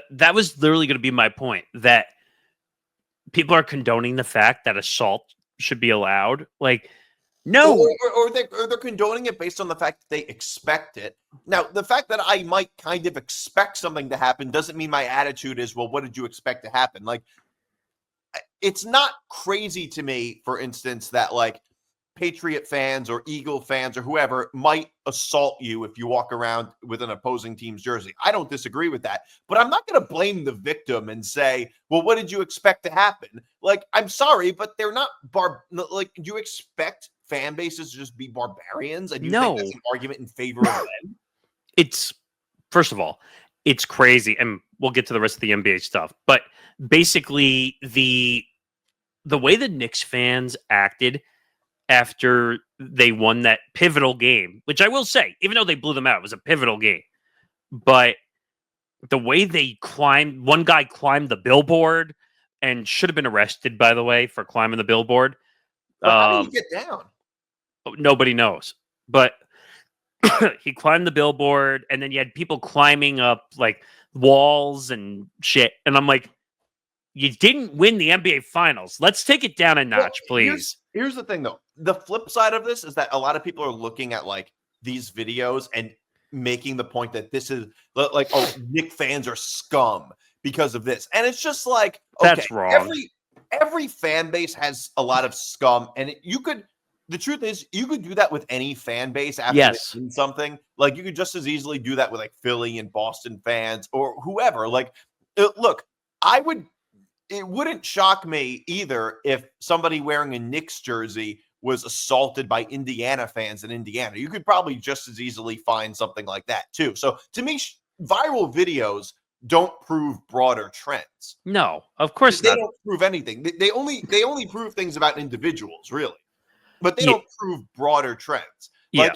S2: That was literally going to be my point, that people are condoning the fact that assault should be allowed. Like, no.
S1: Or they're condoning it based on the fact that they expect it. Now, the fact that I might kind of expect something to happen doesn't mean my attitude is, well, what did you expect to happen? Like, it's not crazy to me, for instance, that like Patriot fans or Eagle fans or whoever might assault you if you walk around with an opposing team's jersey. I don't disagree with that, but I'm not going to blame the victim and say, well, what did you expect to happen? Like, I'm sorry, but they're not like, do you expect fan bases to just be barbarians? And you think that's an argument in favor of them?
S2: It's, first of all, it's crazy. And we'll get to the rest of the NBA stuff, but basically the way the Knicks fans acted after they won that pivotal game, which I will say, even though they blew them out, it was a pivotal game. But the way they one guy climbed the billboard and should have been arrested, by the way, for climbing the billboard.
S1: How do you get down?
S2: Nobody knows. But he climbed the billboard, and then you had people climbing up like walls and shit. And I'm like, you didn't win the NBA Finals. Let's take it down a notch, please.
S1: Here's the thing, though. The flip side of this is that a lot of people are looking at like these videos and making the point that this is like, oh, Knicks fans are scum because of this. And it's just like, okay,
S2: that's wrong.
S1: Every fan base has a lot of scum, and you could the truth is, you could do that with any fan base after
S2: Yes.
S1: they win something. Like, you could just as easily do that with like Philly and Boston fans or whoever. Like, look, it wouldn't shock me either if somebody wearing a Knicks jersey was assaulted by Indiana fans in Indiana. You could probably just as easily find something like that too. So to me, viral videos don't prove broader trends.
S2: No, of course
S1: They
S2: not.
S1: don't prove anything. They only prove things about individuals, really. But they
S2: Yeah.
S1: don't prove broader trends.
S2: Yeah.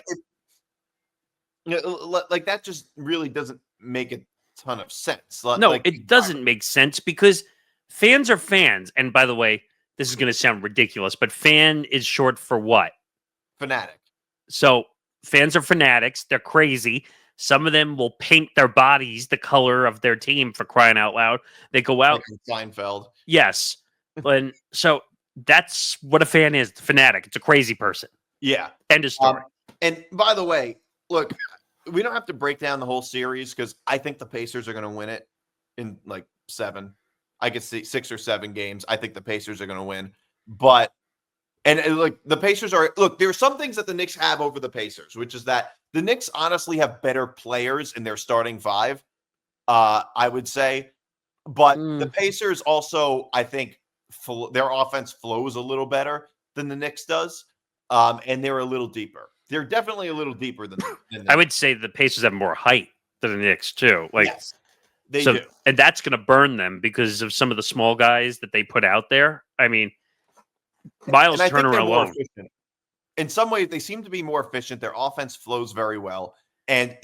S1: Like that just really doesn't make a ton of sense.
S2: No,
S1: Like,
S2: it doesn't make sense because fans are fans. And by the way, this is going to sound ridiculous, but fan is short for what?
S1: fanatic.
S2: So fans are fanatics. They're crazy. Some of them will paint their bodies the color of their team, for crying out loud. They go out.
S1: Like in Seinfeld.
S2: Yes. And so that's what a fan is, a fanatic. It's a crazy person.
S1: Yeah.
S2: End of story.
S1: And by the way, look, we don't have to break down the whole series because I think the Pacers are going to win it in like 7. I could see 6 or 7 games. I think the Pacers are going to win. But, and like the Pacers are, look, there are some things that the Knicks have over the Pacers, which is that the Knicks honestly have better players in their starting 5, I would say. But the Pacers also, I think, their offense flows a little better than the Knicks does. And they're a little deeper. They're definitely a little deeper than
S2: I would say the Pacers have more height than the Knicks too. Like,
S1: yes, they do.
S2: And that's going to burn them because of some of the small guys that they put out there. I mean, Miles Turner alone.
S1: In some ways, they seem to be more efficient. Their offense flows very well. And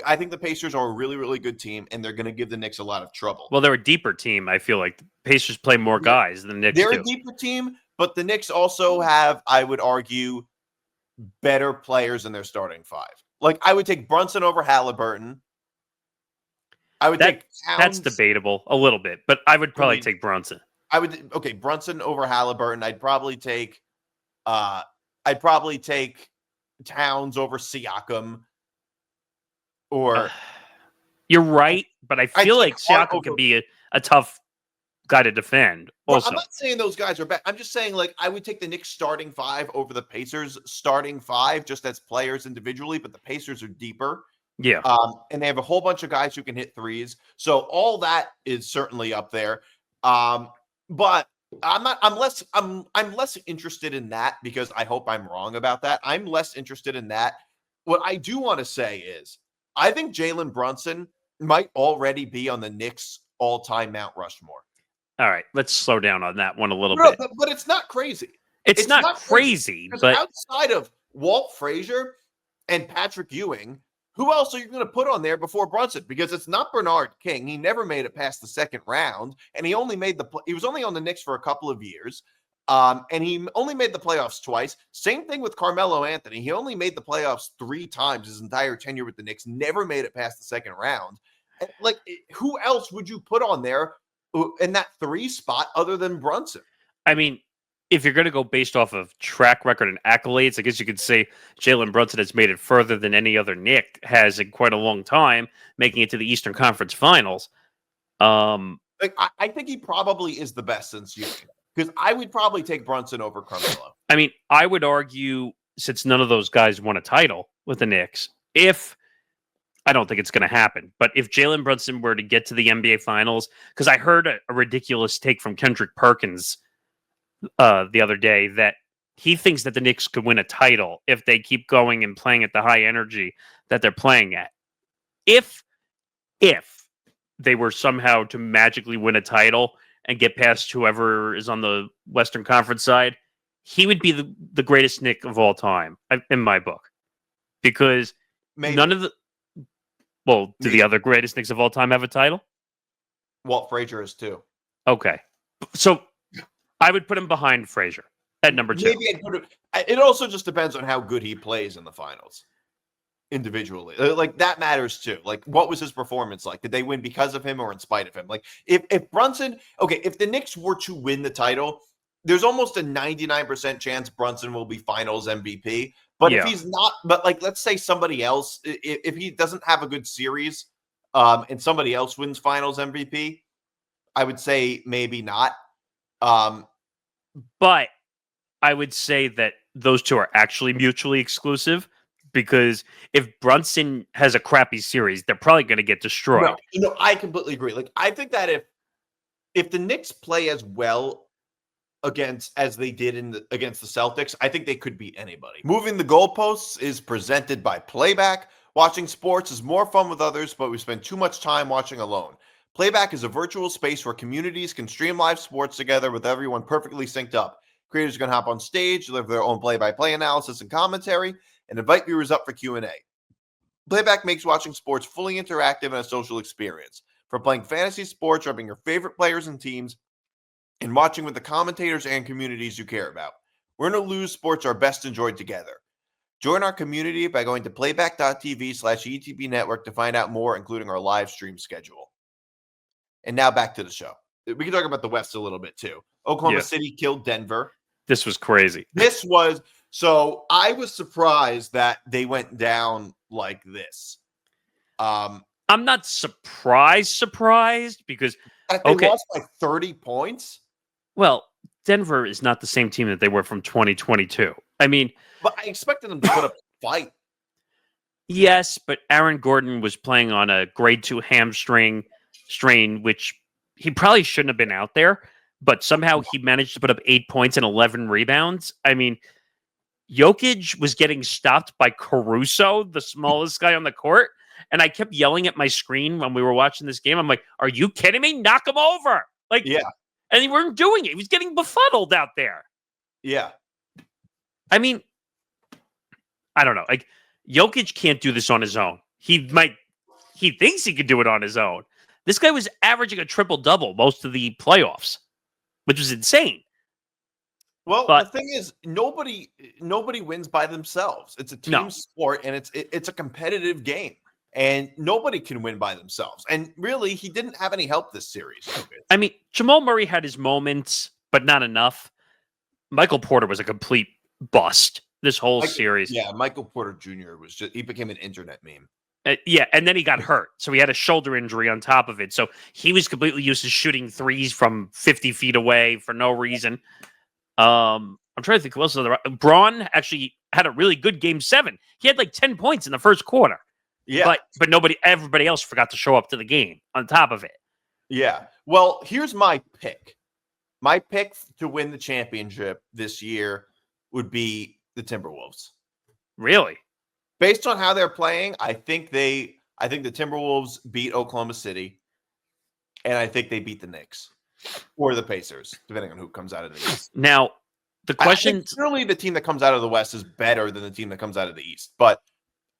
S1: I think the Pacers are a really, really good team, and they're going to give the Knicks a lot of trouble.
S2: Well, they're a deeper team. I feel like the Pacers play more guys than the Knicks
S1: They're
S2: do.
S1: a deeper team, but the Knicks also have, I would argue, better players in their starting 5. Like, I would take Brunson over Halliburton. I would take Towns.
S2: That's debatable a little bit, but I would probably take Brunson.
S1: Brunson over Halliburton. I'd probably take Towns over Siakam. Or
S2: you're right, but I feel like Siakam can be a tough guy to defend. Also,
S1: I'm not saying those guys are bad. I'm just saying, like, I would take the Knicks starting 5 over the Pacers starting 5 just as players individually, but the Pacers are deeper.
S2: Yeah.
S1: And they have a whole bunch of guys who can hit threes. So all that is certainly up there. But I'm less interested in that because I hope I'm wrong about that. I'm less interested in that. What I do want to say is I think Jalen Brunson might already be on the Knicks all-time Mount Rushmore.
S2: All right, let's slow down on that one a little bit.
S1: But it's not crazy.
S2: It's not crazy. But
S1: outside of Walt Frazier and Patrick Ewing, who else are you going to put on there before Brunson? Because it's not Bernard King. He never made it past the second round, and he was only on the Knicks for a couple of years. And he only made the playoffs twice. Same thing with Carmelo Anthony. He only made the playoffs 3 times his entire tenure with the Knicks. Never made it past the second round. And, like, who else would you put on there in that 3 spot other than Brunson?
S2: I mean, if you're going to go based off of track record and accolades, I guess you could say Jalen Brunson has made it further than any other Knick has in quite a long time, making it to the Eastern Conference Finals.
S1: I think he probably is the best since you. Because I would probably take Brunson over Carmelo.
S2: I mean, I would argue, since none of those guys won a title with the Knicks, I don't think it's going to happen, but if Jalen Brunson were to get to the NBA Finals, because I heard a ridiculous take from Kendrick Perkins the other day that he thinks that the Knicks could win a title if they keep going and playing at the high energy that they're playing at. If they were somehow to magically win a title and get past whoever is on the Western Conference side, he would be the greatest Knick of all time, in my book. Because none of the... Well, do the other greatest Knicks of all time have a title?
S1: Walt Frazier is too.
S2: Okay. So I would put him behind Frazier at number 2.
S1: Maybe I'd put him... It also just depends on how good he plays in the finals. Individually. Like, that matters too. Like, what was his performance like? Did they win because of him or in spite of him? Like, if Brunson... Okay, if the Knicks were to win the title, there's almost a 99% chance Brunson will be finals MVP. But if he's not... But, like, let's say somebody else... If he doesn't have a good series and somebody else wins finals MVP, I would say maybe not.
S2: But I would say that those two are actually mutually exclusive, because if Brunson has a crappy series, they're probably going to get destroyed.
S1: No, I completely agree. Like, I think that if the Knicks play as well as they did against the Celtics, I think they could beat anybody. Moving the goalposts is presented by Playback. Watching sports is more fun with others, but we spend too much time watching alone. Playback is a virtual space where communities can stream live sports together with everyone perfectly synced up. Creators can hop on stage, deliver their own play-by-play analysis and commentary, and invite viewers up for Q&A. Playback makes watching sports fully interactive and a social experience. From playing fantasy sports, rubbing your favorite players and teams, and watching with the commentators and communities you care about. Win or lose, sports are best enjoyed together. Join our community by going to playback.tv/ETB network to find out more, including our live stream schedule. And now back to the show. We can talk about the West a little bit too. Oklahoma City killed Denver.
S2: This was crazy.
S1: So I was surprised that they went down like this.
S2: I'm not surprised because
S1: they lost by 30 points.
S2: Well, Denver is not the same team that they were from 2022. I mean,
S1: but I expected them to put up a fight.
S2: Yes, but Aaron Gordon was playing on a grade 2 hamstring strain, which he probably shouldn't have been out there, but somehow he managed to put up 8 points and 11 rebounds. I mean, Jokic was getting stopped by Caruso, the smallest guy on the court, and I kept yelling at my screen when we were watching this game. I'm like, are you kidding me? Knock him over. Like,
S1: yeah.
S2: And he weren't doing it. He was getting befuddled out there.
S1: Yeah.
S2: I mean, I don't know. Like, Jokic can't do this on his own. He thinks he could do it on his own. This guy was averaging a triple-double most of the playoffs, which was insane.
S1: Well, the thing is, nobody wins by themselves. It's a team sport, and it's a competitive game. And nobody can win by themselves. And really, he didn't have any help this series.
S2: I mean, Jamal Murray had his moments, but not enough. Michael Porter was a complete bust this whole series.
S1: Yeah, Michael Porter Jr. he became an internet meme.
S2: And then he got hurt. So he had a shoulder injury on top of it. So he was completely used to shooting threes from 50 feet away for no reason. I'm trying to think who else. Braun actually had a really good game 7. He had like 10 points in the first quarter.
S1: Yeah.
S2: But everybody else forgot to show up to the game on top of it.
S1: Yeah. Well, here's my pick. My pick to win the championship this year would be the Timberwolves.
S2: Really?
S1: Based on how they're playing, I think the Timberwolves beat Oklahoma City, and I think they beat the Knicks or the Pacers, depending on who comes out of the East.
S2: Now, the question:
S1: clearly, the team that comes out of the West is better than the team that comes out of the East, but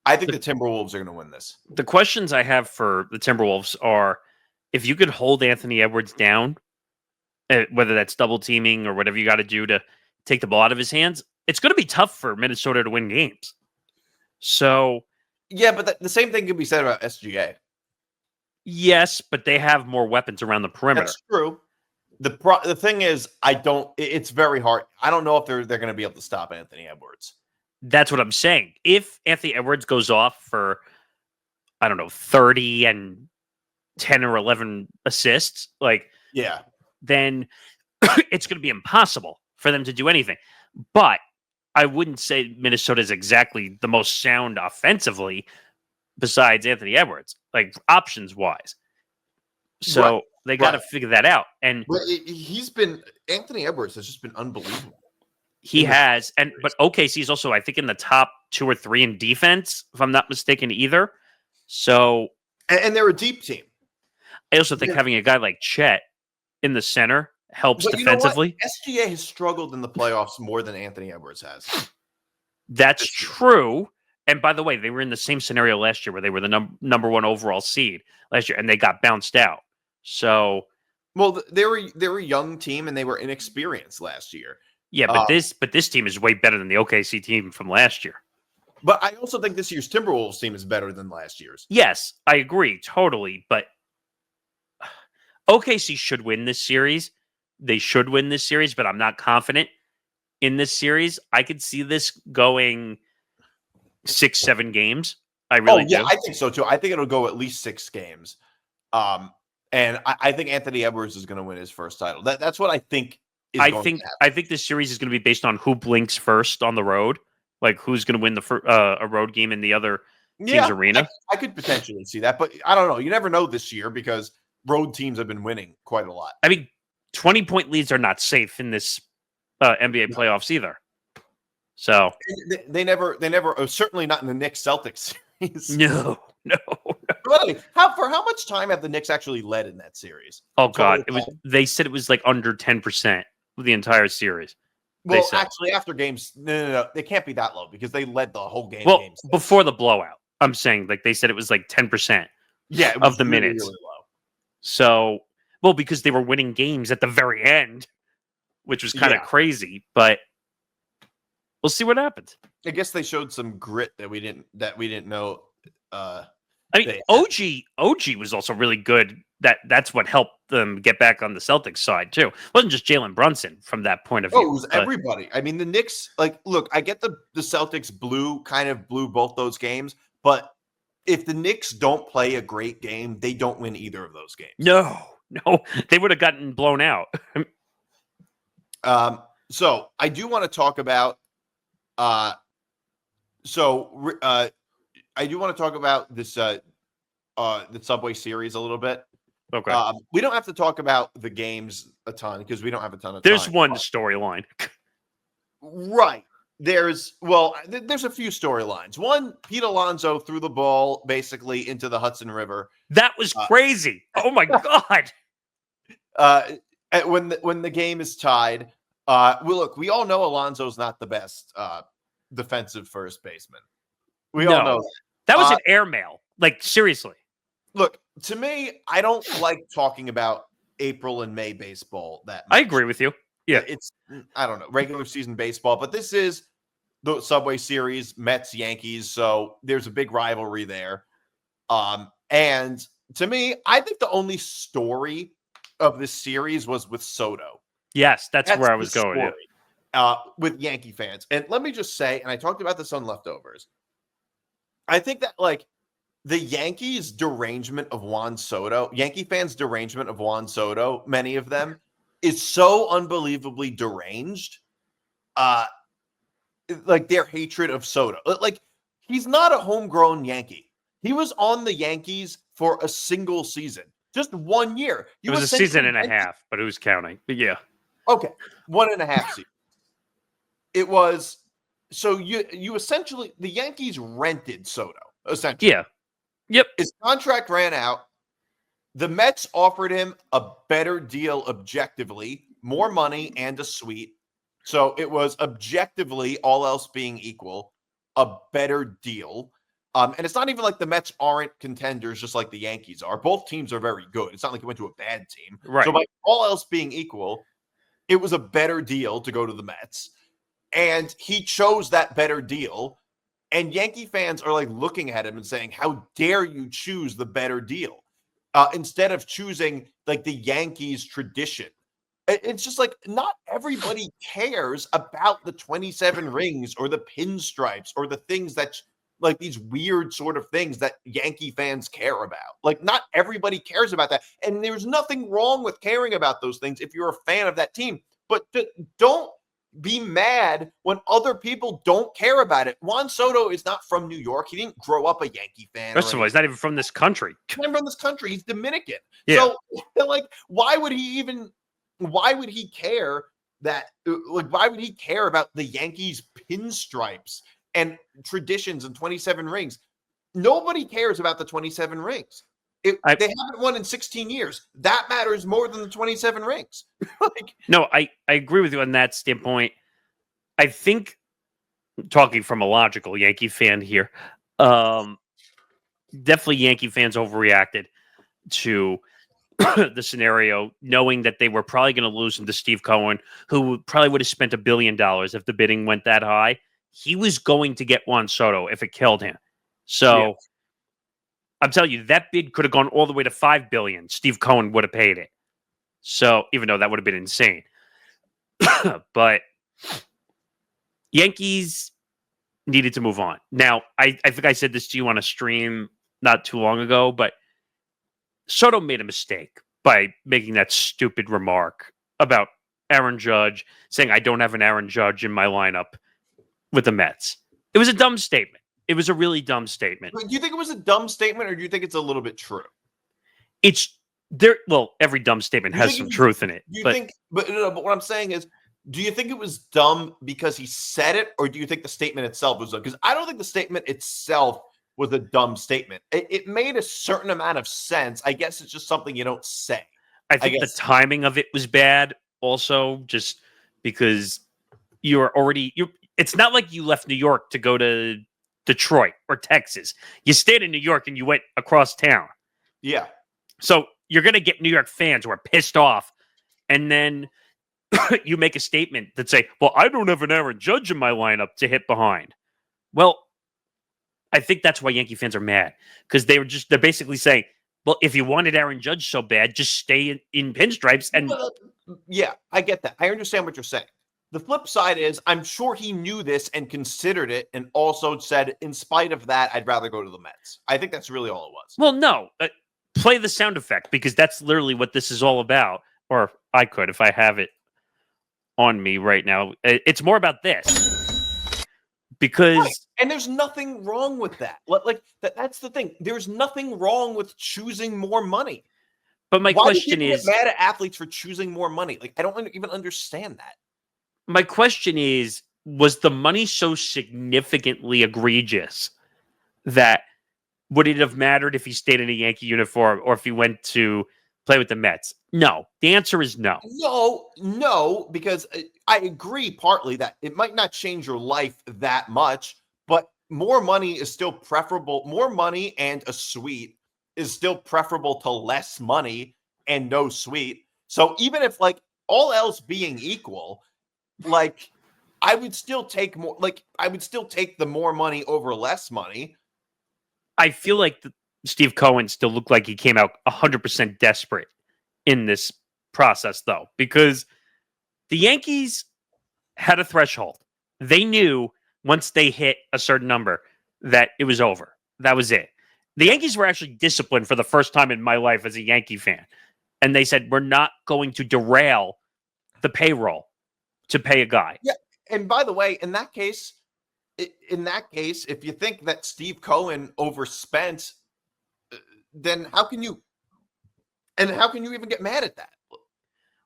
S1: I think the Timberwolves are going to win this.
S2: The questions I have for the Timberwolves are: if you could hold Anthony Edwards down, whether that's double teaming or whatever you got to do to take the ball out of his hands, it's going to be tough for Minnesota to win games. So,
S1: yeah, but the same thing can be said about SGA.
S2: Yes, but they have more weapons around the perimeter.
S1: That's true. The thing is, it's very hard. I don't know if they're going to be able to stop Anthony Edwards.
S2: That's what I'm saying. If Anthony Edwards goes off for, 30 and 10 or 11 assists, then it's going to be impossible for them to do anything. But I wouldn't say Minnesota is exactly the most sound offensively besides Anthony Edwards, like options-wise. So they got to figure that out. And
S1: Anthony Edwards has just been unbelievable.
S2: He has, but OKC is also, I think, in the top 2 or 3 in defense, if I'm not mistaken, either. So,
S1: and they're a deep team.
S2: I also think having a guy like Chet in the center helps defensively.
S1: SGA has struggled in the playoffs more than Anthony Edwards has.
S2: That's true. And by the way, they were in the same scenario last year where they were the number 1 overall seed last year, and they got bounced out. So,
S1: well, they were a young team and they were inexperienced last year.
S2: Yeah, but this team is way better than the OKC team from last year.
S1: But I also think this year's Timberwolves team is better than last year's.
S2: Yes, I agree totally. But OKC should win this series. They should win this series, but I'm not confident in this series. I could see this going 6-7 games. I really do.
S1: I think so too. I think it'll go at least 6 games. And I think Anthony Edwards is going to win his first title. That's what I think
S2: I think this series is going to be based on who blinks first on the road, like who's going to win a road game in the other team's arena.
S1: I could potentially see that, but I don't know. You never know this year because road teams have been winning quite a lot.
S2: I mean, 20-point leads are not safe in this NBA playoffs either. So
S1: they never certainly not in the Knicks Celtics series.
S2: No.
S1: Really, how much time have the Knicks actually led in that series?
S2: Oh God, they said it was like under 10% of the entire series.
S1: Well, actually, after games, no, they can't be that low because they led the whole game.
S2: Well, before the blowout, I'm saying like they said it was like 10%.
S1: Yeah,
S2: of the minutes.
S1: Really low.
S2: So, well, because they were winning games at the very end, which was kind of crazy, but we'll see what happens.
S1: I guess they showed some grit that we didn't know.
S2: I mean, OG was also really good. That's what helped them get back on the Celtics side too. It wasn't just Jalen Brunson from that point of view.
S1: Oh, it was everybody. I mean, the Knicks, look, I get the Celtics blew both those games, but if the Knicks don't play a great game, they don't win either of those games.
S2: No, they would have gotten blown out.
S1: So I do want to talk about. I do want to talk about this the Subway Series a little bit.
S2: Okay.
S1: We don't have to talk about the games a ton because we don't have a ton of
S2: There's
S1: time.
S2: one storyline.
S1: Right. There's a few storylines. One, Pete Alonso threw the ball basically into the Hudson River.
S2: That was crazy. Oh my God.
S1: When the game is tied, we all know Alonso's not the best defensive first baseman. We all know that.
S2: That was an airmail. Like, seriously.
S1: Look, to me, I don't like talking about April and May baseball that much.
S2: I agree with you. Yeah.
S1: It's, I don't know, regular season baseball, but this is the Subway Series, Mets, Yankees, so there's a big rivalry there. And to me, I think the only story of this series was with Soto.
S2: Yes, that's where I was going.
S1: With Yankee fans. And let me just say, and I talked about this on Leftovers, I think that the Yankees' derangement of Juan Soto, Yankee fans' derangement of Juan Soto, many of them, is so unbelievably deranged. Their hatred of Soto. He's not a homegrown Yankee. He was on the Yankees for a single season. Just 1 year.
S2: It was a season and a half, but who's counting? But yeah.
S1: Okay. 1.5 seasons. It was, so you essentially, the Yankees rented Soto, essentially.
S2: Yeah. Yep.
S1: His contract ran out. The Mets offered him a better deal objectively, more money and a suite. So it was objectively, all else being equal, a better deal. And it's not even like the Mets aren't contenders just like the Yankees are. Both teams are very good. It's not like he went to a bad team.
S2: Right.
S1: So by all else being equal, it was a better deal to go to the Mets. And he chose that better deal. And Yankee fans are looking at him and saying, how dare you choose the better deal? Instead of choosing the Yankees tradition. It's just not everybody cares about the 27 rings or the pinstripes or the things that these weird sort of things that Yankee fans care about. Not everybody cares about that. And there's nothing wrong with caring about those things if you're a fan of that team. But don't be mad when other people don't care about it. Juan Soto is not from New York. He didn't grow up a Yankee fan.
S2: First of all, he's not even from this country.
S1: He's not from this country. He's Dominican.
S2: Yeah.
S1: So, why would he care that, why would he care about the Yankees pinstripes and traditions and 27 rings? Nobody cares about the 27 rings. They haven't won in 16 years. That matters more than the 27 rings.
S2: No, I agree with you on that standpoint. I think, talking from a logical Yankee fan here, definitely Yankee fans overreacted to the scenario, knowing that they were probably going to lose him to Steve Cohen, who probably would have spent $1 billion if the bidding went that high. He was going to get Juan Soto if it killed him. So... yeah. I'm telling you, that bid could have gone all the way to $5 billion. Steve Cohen would have paid it. So, even though that would have been insane. But Yankees needed to move on. Now, I think I said this to you on a stream not too long ago, but Soto made a mistake by making that stupid remark about Aaron Judge, saying I don't have an Aaron Judge in my lineup with the Mets. It was a dumb statement. It was a really dumb statement.
S1: Do you think it was a dumb statement, or do you think it's a little bit true?
S2: It's there. Well, every dumb statement has some truth in it.
S1: But what I'm saying is, do you think it was dumb because he said it, or do you think the statement itself was dumb? Because I don't think the statement itself was a dumb statement. It made a certain amount of sense. I guess it's just something you don't say.
S2: I think the timing of it was bad also, just because it's not like you left New York to go to Detroit or Texas. You stayed in New York and you went across town.
S1: Yeah.
S2: So you're going to get New York fans who are pissed off, and then you make a statement that say, well, I don't have an Aaron Judge in my lineup to hit behind. Well, I think that's why Yankee fans are mad, because they're basically saying, well, if you wanted Aaron Judge so bad, just stay in pinstripes. And
S1: yeah, I get that. I understand what you're saying. The flip side is, I'm sure he knew this and considered it, and also said, in spite of that, I'd rather go to the Mets. I think that's really all it was.
S2: Well, no. Play the sound effect, because that's literally what this is all about. Or I could, if I have it on me right now. It's more about this. Because
S1: right. And there's nothing wrong with that. That's the thing. There's nothing wrong with choosing more money.
S2: But my question is,
S1: get mad at athletes for choosing more money? I don't even understand that.
S2: My question is, was the money so significantly egregious that would it have mattered if he stayed in a Yankee uniform or if he went to play with the Mets? No. The answer is no.
S1: No, because I agree partly that it might not change your life that much, but more money is still preferable. More money and a suite is still preferable to less money and no suite. So even if all else being equal, I would still take more. I would still take the more money over less money.
S2: I feel like Steve Cohen still looked like he came out 100% desperate in this process, though, because the Yankees had a threshold. They knew once they hit a certain number that it was over. That was it. The Yankees were actually disciplined for the first time in my life as a Yankee fan. And they said, we're not going to derail the payroll to pay a guy.
S1: Yeah. And by the way, in that case, if you think that Steve Cohen overspent, then how can you even get mad at that?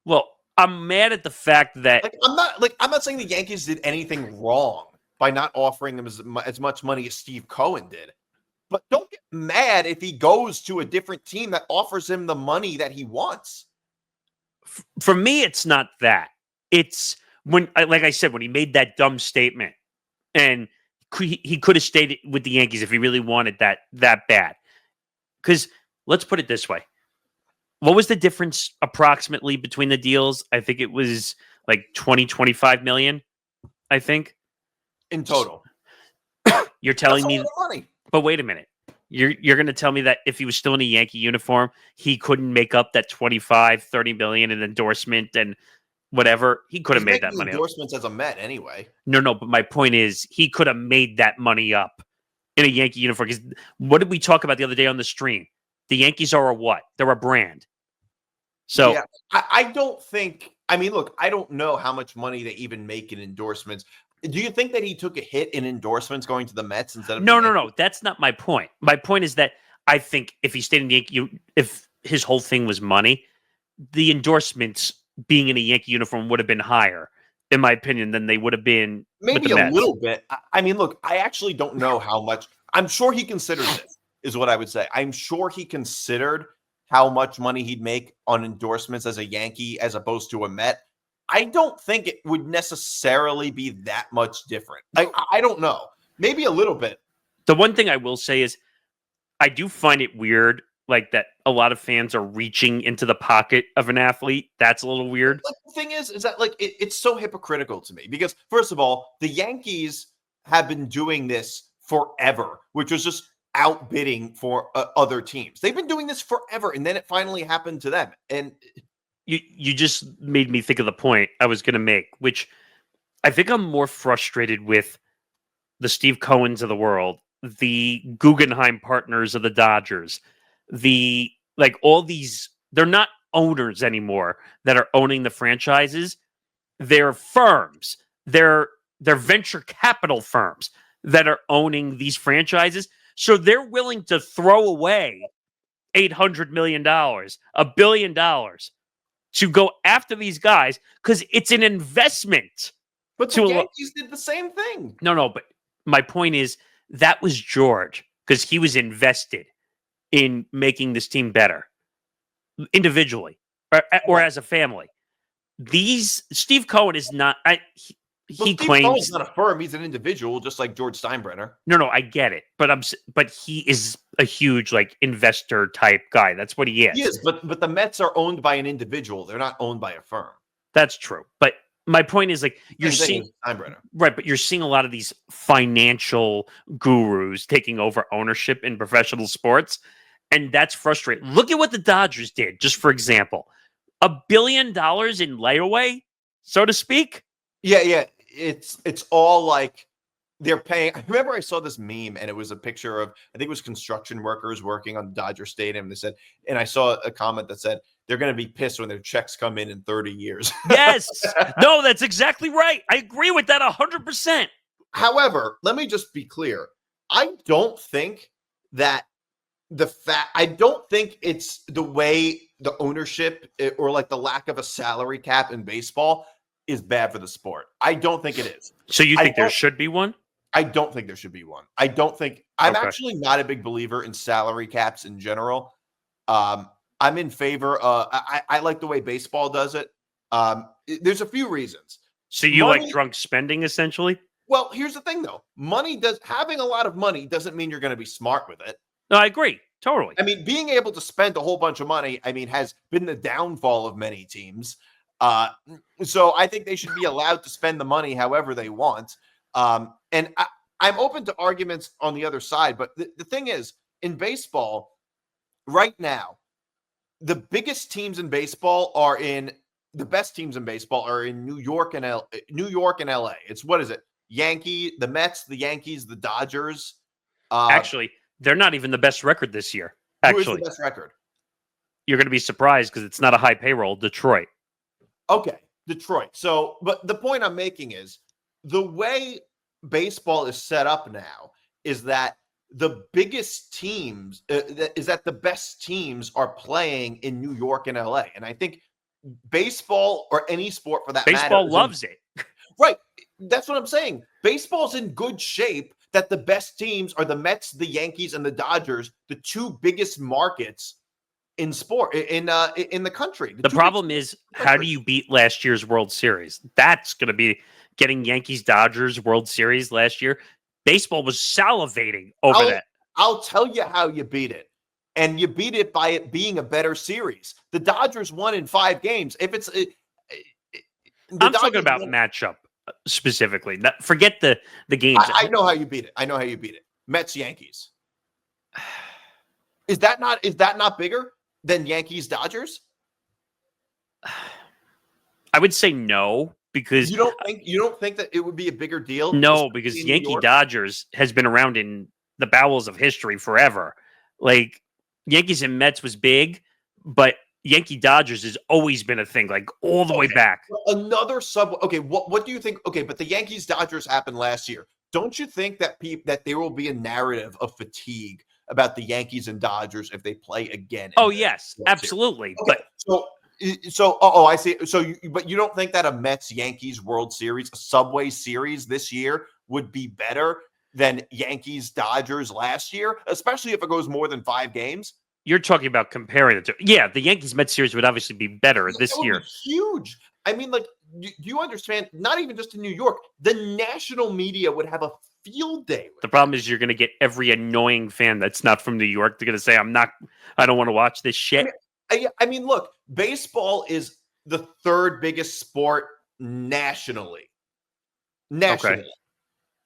S2: Well, I'm mad at the fact that
S1: I'm not saying the Yankees did anything wrong by not offering him as much money as Steve Cohen did. But don't get mad if he goes to a different team that offers him the money that he wants.
S2: For me, it's not that. It's when, like I said, when he made that dumb statement, and he could have stayed with the Yankees if he really wanted that bad. Because let's put it this way. What was the difference approximately between the deals? I think it was like 25 million, I think.
S1: In total.
S2: You're telling
S1: That's
S2: me
S1: a lot of money.
S2: But wait a minute. You're going to tell me that if he was still in a Yankee uniform, he couldn't make up that 30 million in endorsement and whatever? He could have made that money
S1: endorsements as a Met anyway.
S2: No, but my point is he could have made that money up in a Yankee uniform. Because what did we talk about the other day on the stream? The Yankees are a what? They're a brand. So
S1: yeah, I don't think. I mean, look, I don't know how much money they even make in endorsements. Do you think that he took a hit in endorsements going to the Mets instead of?
S2: No. That's not my point. My point is that I think if he stayed in the Yankee, if his whole thing was money, the endorsements being in a Yankee uniform would have been higher, in my opinion, than they would have been.
S1: Maybe a little bit. I mean, look, I actually don't know how much. I'm sure he considered this, is what I would say. I'm sure he considered how much money he'd make on endorsements as a Yankee as opposed to a Met. I don't think it would necessarily be that much different. I don't know. Maybe a little bit.
S2: The one thing I will say is I do find it weird, like that a lot of fans are reaching into the pocket of an athlete. That's a little weird.
S1: Like, the thing is that it's so hypocritical to me because, first of all, the Yankees have been doing this forever, which was just outbidding for other teams. They've been doing this forever, and then it finally happened to them. And
S2: you just made me think of the point I was going to make, which I think I'm more frustrated with the Steve Cohens of the world, the Guggenheim partners of the Dodgers, all these, they're not owners anymore that are owning the franchises. They're firms. They're venture capital firms that are owning these franchises. So they're willing to throw away $800 million, $1 billion to go after these guys because it's an investment.
S1: But the Yankees did the same thing.
S2: No, but my point is that was George because he was invested in making this team better individually or as a family. Steve Cohen is not. He claims
S1: Cohen's not a firm; he's an individual, just like George Steinbrenner.
S2: No, I get it, but he is a huge investor type guy. That's what he is.
S1: He is, but the Mets are owned by an individual; they're not owned by a firm.
S2: That's true, but my point is you're seeing
S1: Steinbrenner,
S2: right? But you're seeing a lot of these financial gurus taking over ownership in professional sports, and that's frustrating. Look at what the Dodgers did, just for example, $1 billion in layaway, so to speak.
S1: Yeah. It's all like they're paying. I remember I saw this meme and it was a picture of, I think it was construction workers working on Dodger Stadium. They said, and I saw a comment that said they're going to be pissed when their checks come in 30 years.
S2: Yes. No, that's exactly right. I agree with that 100%.
S1: However, let me just be clear. I don't think that I don't think it's the way the ownership or the lack of a salary cap in baseball is bad for the sport. I don't think it is.
S2: So you think there should be one?
S1: I don't think there should be one. I'm actually not a big believer in salary caps in general. I'm in favor. I like the way baseball does it. There's a few reasons.
S2: So you like drunk spending, essentially?
S1: Well, here's the thing, though. Having a lot of money doesn't mean you're going to be smart with it.
S2: No, I agree. Totally.
S1: I mean, being able to spend a whole bunch of money, has been the downfall of many teams. So I think they should be allowed to spend the money however they want. And I'm open to arguments on the other side. But the thing is, in baseball, right now, the best teams in baseball are in New York and LA. It's what is it? The Mets, the Yankees, the Dodgers.
S2: Actually, they're not even the best record this year. Actually,
S1: who is the best record?
S2: You're going to be surprised because it's not a high payroll. Detroit.
S1: Okay, Detroit. So, but the point I'm making is the way baseball is set up now is that the biggest teams, the best teams are playing in New York and LA. And I think baseball or any sport for that matter.
S2: Baseball loves it.
S1: Right. That's what I'm saying. Baseball's in good shape that the best teams are the Mets, the Yankees, and the Dodgers, the two biggest markets in sport in the country.
S2: The problem is, how do you beat last year's World Series? That's going to be getting Yankees Dodgers World Series last year. Baseball was salivating over that.
S1: I'll tell you how you beat it. And you beat it by it being a better series. The Dodgers won in 5 games. If it's
S2: I'm talking about matchup specifically. Forget the games.
S1: I know how you beat it. Mets Yankees. Is that not bigger than Yankees Dodgers?
S2: I would say no, because
S1: you don't think that it would be a bigger deal?
S2: No, because Yankee Dodgers has been around in the bowels of history forever. Yankees and Mets was big, but Yankee Dodgers has always been a thing, all the way back.
S1: Another Okay, what do you think? Okay, but the Yankees Dodgers happened last year. Don't you think that that there will be a narrative of fatigue about the Yankees and Dodgers if they play again?
S2: Oh yes, absolutely.
S1: Okay, I see. But you don't think that a Mets Yankees World Series, a Subway Series this year would be better than Yankees Dodgers last year, especially if it goes more than 5 games?
S2: You're talking about comparing the two. Yeah, the Yankees Mets series would obviously be better this year.
S1: Huge. Do you understand? Not even just in New York, the national media would have a field day.
S2: The problem is you're going to get every annoying fan that's not from New York. They're going to say, I don't want to watch this shit.
S1: Look, baseball is the 3rd biggest sport nationally.
S2: Okay.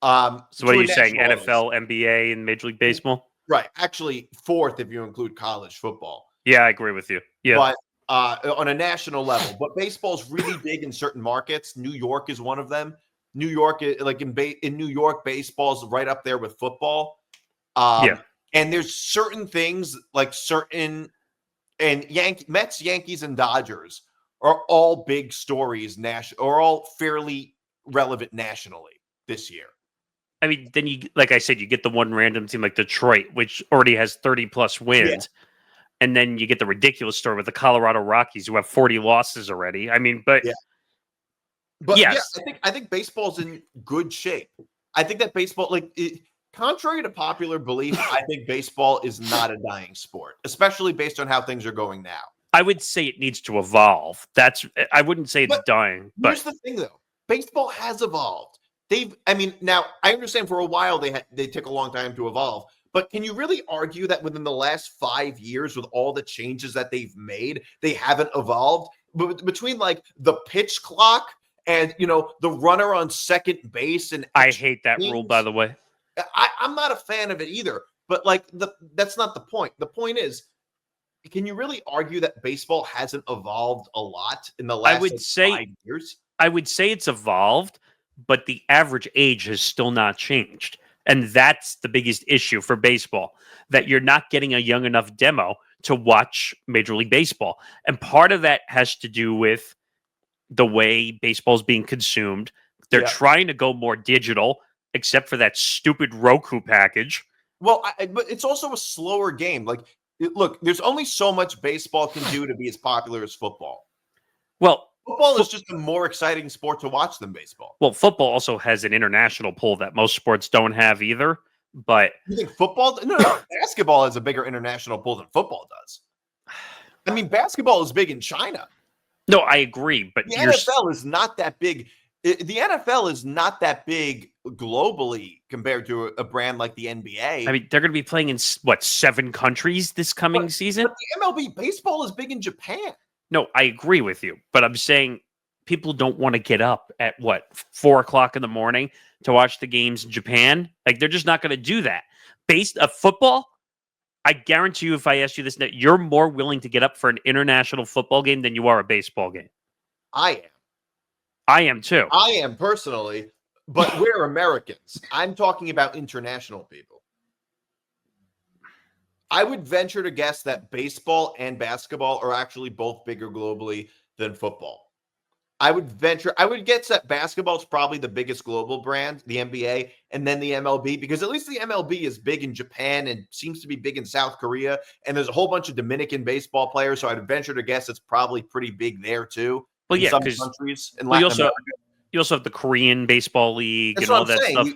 S2: So what are you saying? NFL, NBA, and Major League Baseball?
S1: Right. Actually, 4th if you include college football.
S2: Yeah, I agree with you. Yeah.
S1: But on a national level. But baseball's really big in certain markets. New York is one of them. New York, in New York, baseball's right up there with football. And there's certain things Mets, Yankees, and Dodgers are all big stories, or all fairly relevant nationally this year.
S2: I mean, then like I said, you get the one random team like Detroit, which already has 30 plus wins. And then you get the ridiculous story with the Colorado Rockies, who have 40 losses already. I mean, but yes,
S1: I think baseball's in good shape. I think that baseball, contrary to popular belief, I think baseball is not a dying sport, especially based on how things are going now.
S2: I would say it needs to evolve. I wouldn't say it's dying. But
S1: here's the thing, though: baseball has evolved. Now I understand for a while they took a long time to evolve. But can you really argue that within the last 5 years, with all the changes that they've made, they haven't evolved? Between like the pitch clock and the runner on second base, and
S2: I hate that rule, by the way.
S1: I'm not a fan of it either. But that's not the point. The point is, can you really argue that baseball hasn't evolved a lot in the last 5 years?
S2: I would say it's evolved, but the average age has still not changed. And that's the biggest issue for baseball, that you're not getting a young enough demo to watch Major League Baseball. And part of that has to do with the way baseball is being consumed. They're trying to go more digital, except for that stupid Roku package.
S1: Well, but it's also a slower game. Look, there's only so much baseball can do to be as popular as football.
S2: Well,
S1: football is just a more exciting sport to watch than baseball.
S2: Well, football also has an international pull that most sports don't have either. But
S1: you think football? No, basketball has a bigger international pull than football does. I mean, basketball is big in China.
S2: No, I agree, but
S1: the NFL is not that big. The NFL is not that big globally compared to a brand like the NBA.
S2: I mean, they're going to be playing in 7 countries this coming season.
S1: But the MLB baseball is big in Japan.
S2: No, I agree with you, but I'm saying people don't want to get up at 4:00 in the morning to watch the games in Japan. They're just not going to do that. Based on football, I guarantee you, if I asked you this, you're more willing to get up for an international football game than you are a baseball game.
S1: I
S2: am too.
S1: I am personally, but we're Americans. I'm talking about international people. I would venture to guess that baseball and basketball are actually both bigger globally than football. I would guess that basketball is probably the biggest global brand, the NBA, and then the MLB, because at least the MLB is big in Japan and seems to be big in South Korea. And there's a whole bunch of Dominican baseball players. So I'd venture to guess it's probably pretty big there too.
S2: Well,
S1: in some countries in Latin America.
S2: You also have the Korean Baseball League.
S1: That's
S2: and all
S1: what I'm
S2: that
S1: saying.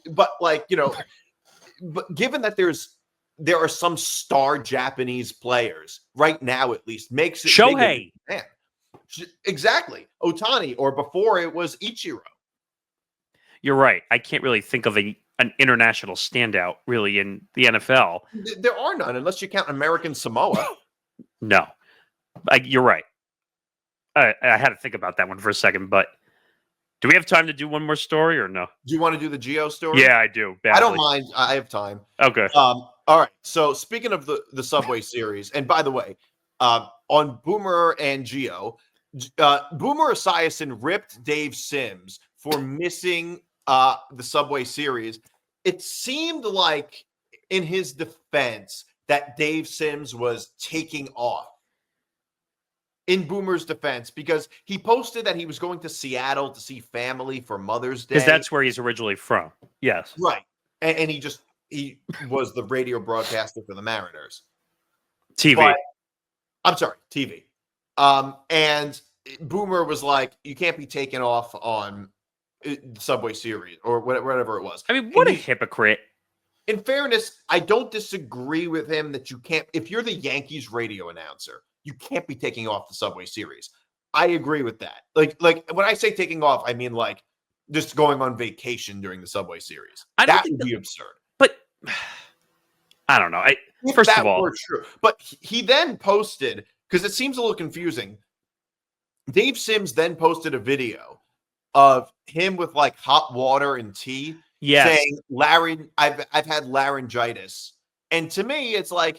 S2: stuff.
S1: But given that there are some star Japanese players right now, at least makes it
S2: Shohei.
S1: Exactly. Ohtani, or before it was Ichiro.
S2: You're right. I can't really think of an international standout really in the NFL.
S1: There are none unless you count American Samoa.
S2: No, you're right. I had to think about that one for a second, but do we have time to do one more story or no?
S1: Do you want to do the Geo story?
S2: Yeah, I do. Badly.
S1: I don't mind. I have time.
S2: Okay.
S1: All right. So speaking of the Subway Series, and by the way, on Boomer and Geo, Boomer Esiason ripped Dave Sims for missing the Subway Series. It seemed like, in his defense, that Dave Sims was taking off. In Boomer's defense, because he posted that he was going to Seattle to see family for Mother's Day.
S2: Because that's where he's originally from. Yes.
S1: Right. And he was the radio broadcaster for the Mariners.
S2: TV.
S1: I'm sorry, TV. And Boomer was like, you can't be taken off on the Subway Series or whatever it was.
S2: I mean, what a hypocrite.
S1: In fairness, I don't disagree with him that you can't, if you're the Yankees radio announcer, you can't be taking off the Subway Series. I agree with that. Like when I say taking off, I mean just going on vacation during the Subway Series. That would be absurd.
S2: But I don't know. First of all,
S1: true. But he then posted, because it seems a little confusing. Dave Sims then posted a video of him with hot water and tea, saying, I've had laryngitis. And to me, it's I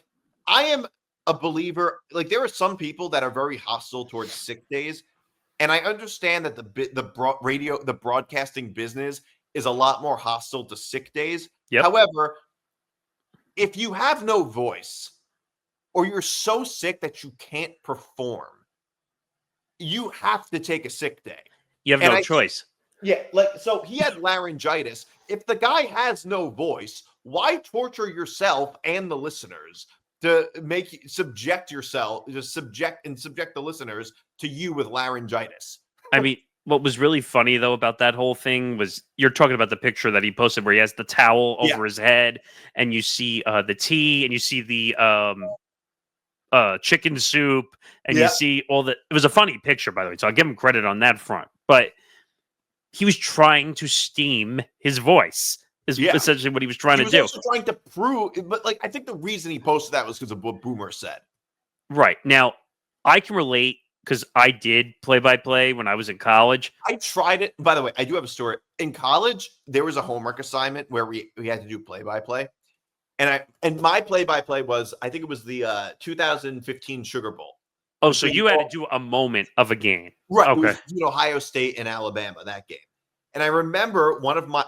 S1: am a believer. There are some people that are very hostile towards sick days, and I understand that the broadcasting business is a lot more hostile to sick days.
S2: Yep.
S1: However, if you have no voice, or you're so sick that you can't perform, you have to take a sick day.
S2: You have no choice.
S1: Yeah, so he had laryngitis. If the guy has no voice, why torture yourself and the listeners to subject the listeners to you with laryngitis?
S2: I mean, what was really funny though about that whole thing was you're talking about the picture that he posted where he has the towel over his head, and you see the tea, and you see the chicken soup, and you see all the. It was a funny picture, by the way, so I'll give him credit on that front. But he was trying to steam his voice. Is essentially what he was trying to do.
S1: He was also trying to prove, but I think the reason he posted that was because of what Boomer said.
S2: Right. Now, I can relate because I did play-by-play when I was in college.
S1: I tried it. By the way, I do have a story. In college, there was a homework assignment where we had to do play-by-play. And my play-by-play was, I think it was the 2015 Sugar Bowl.
S2: Oh, so you had to do a moment of a game.
S1: Right.
S2: Okay.
S1: It was, Ohio State and Alabama, that game. And I remember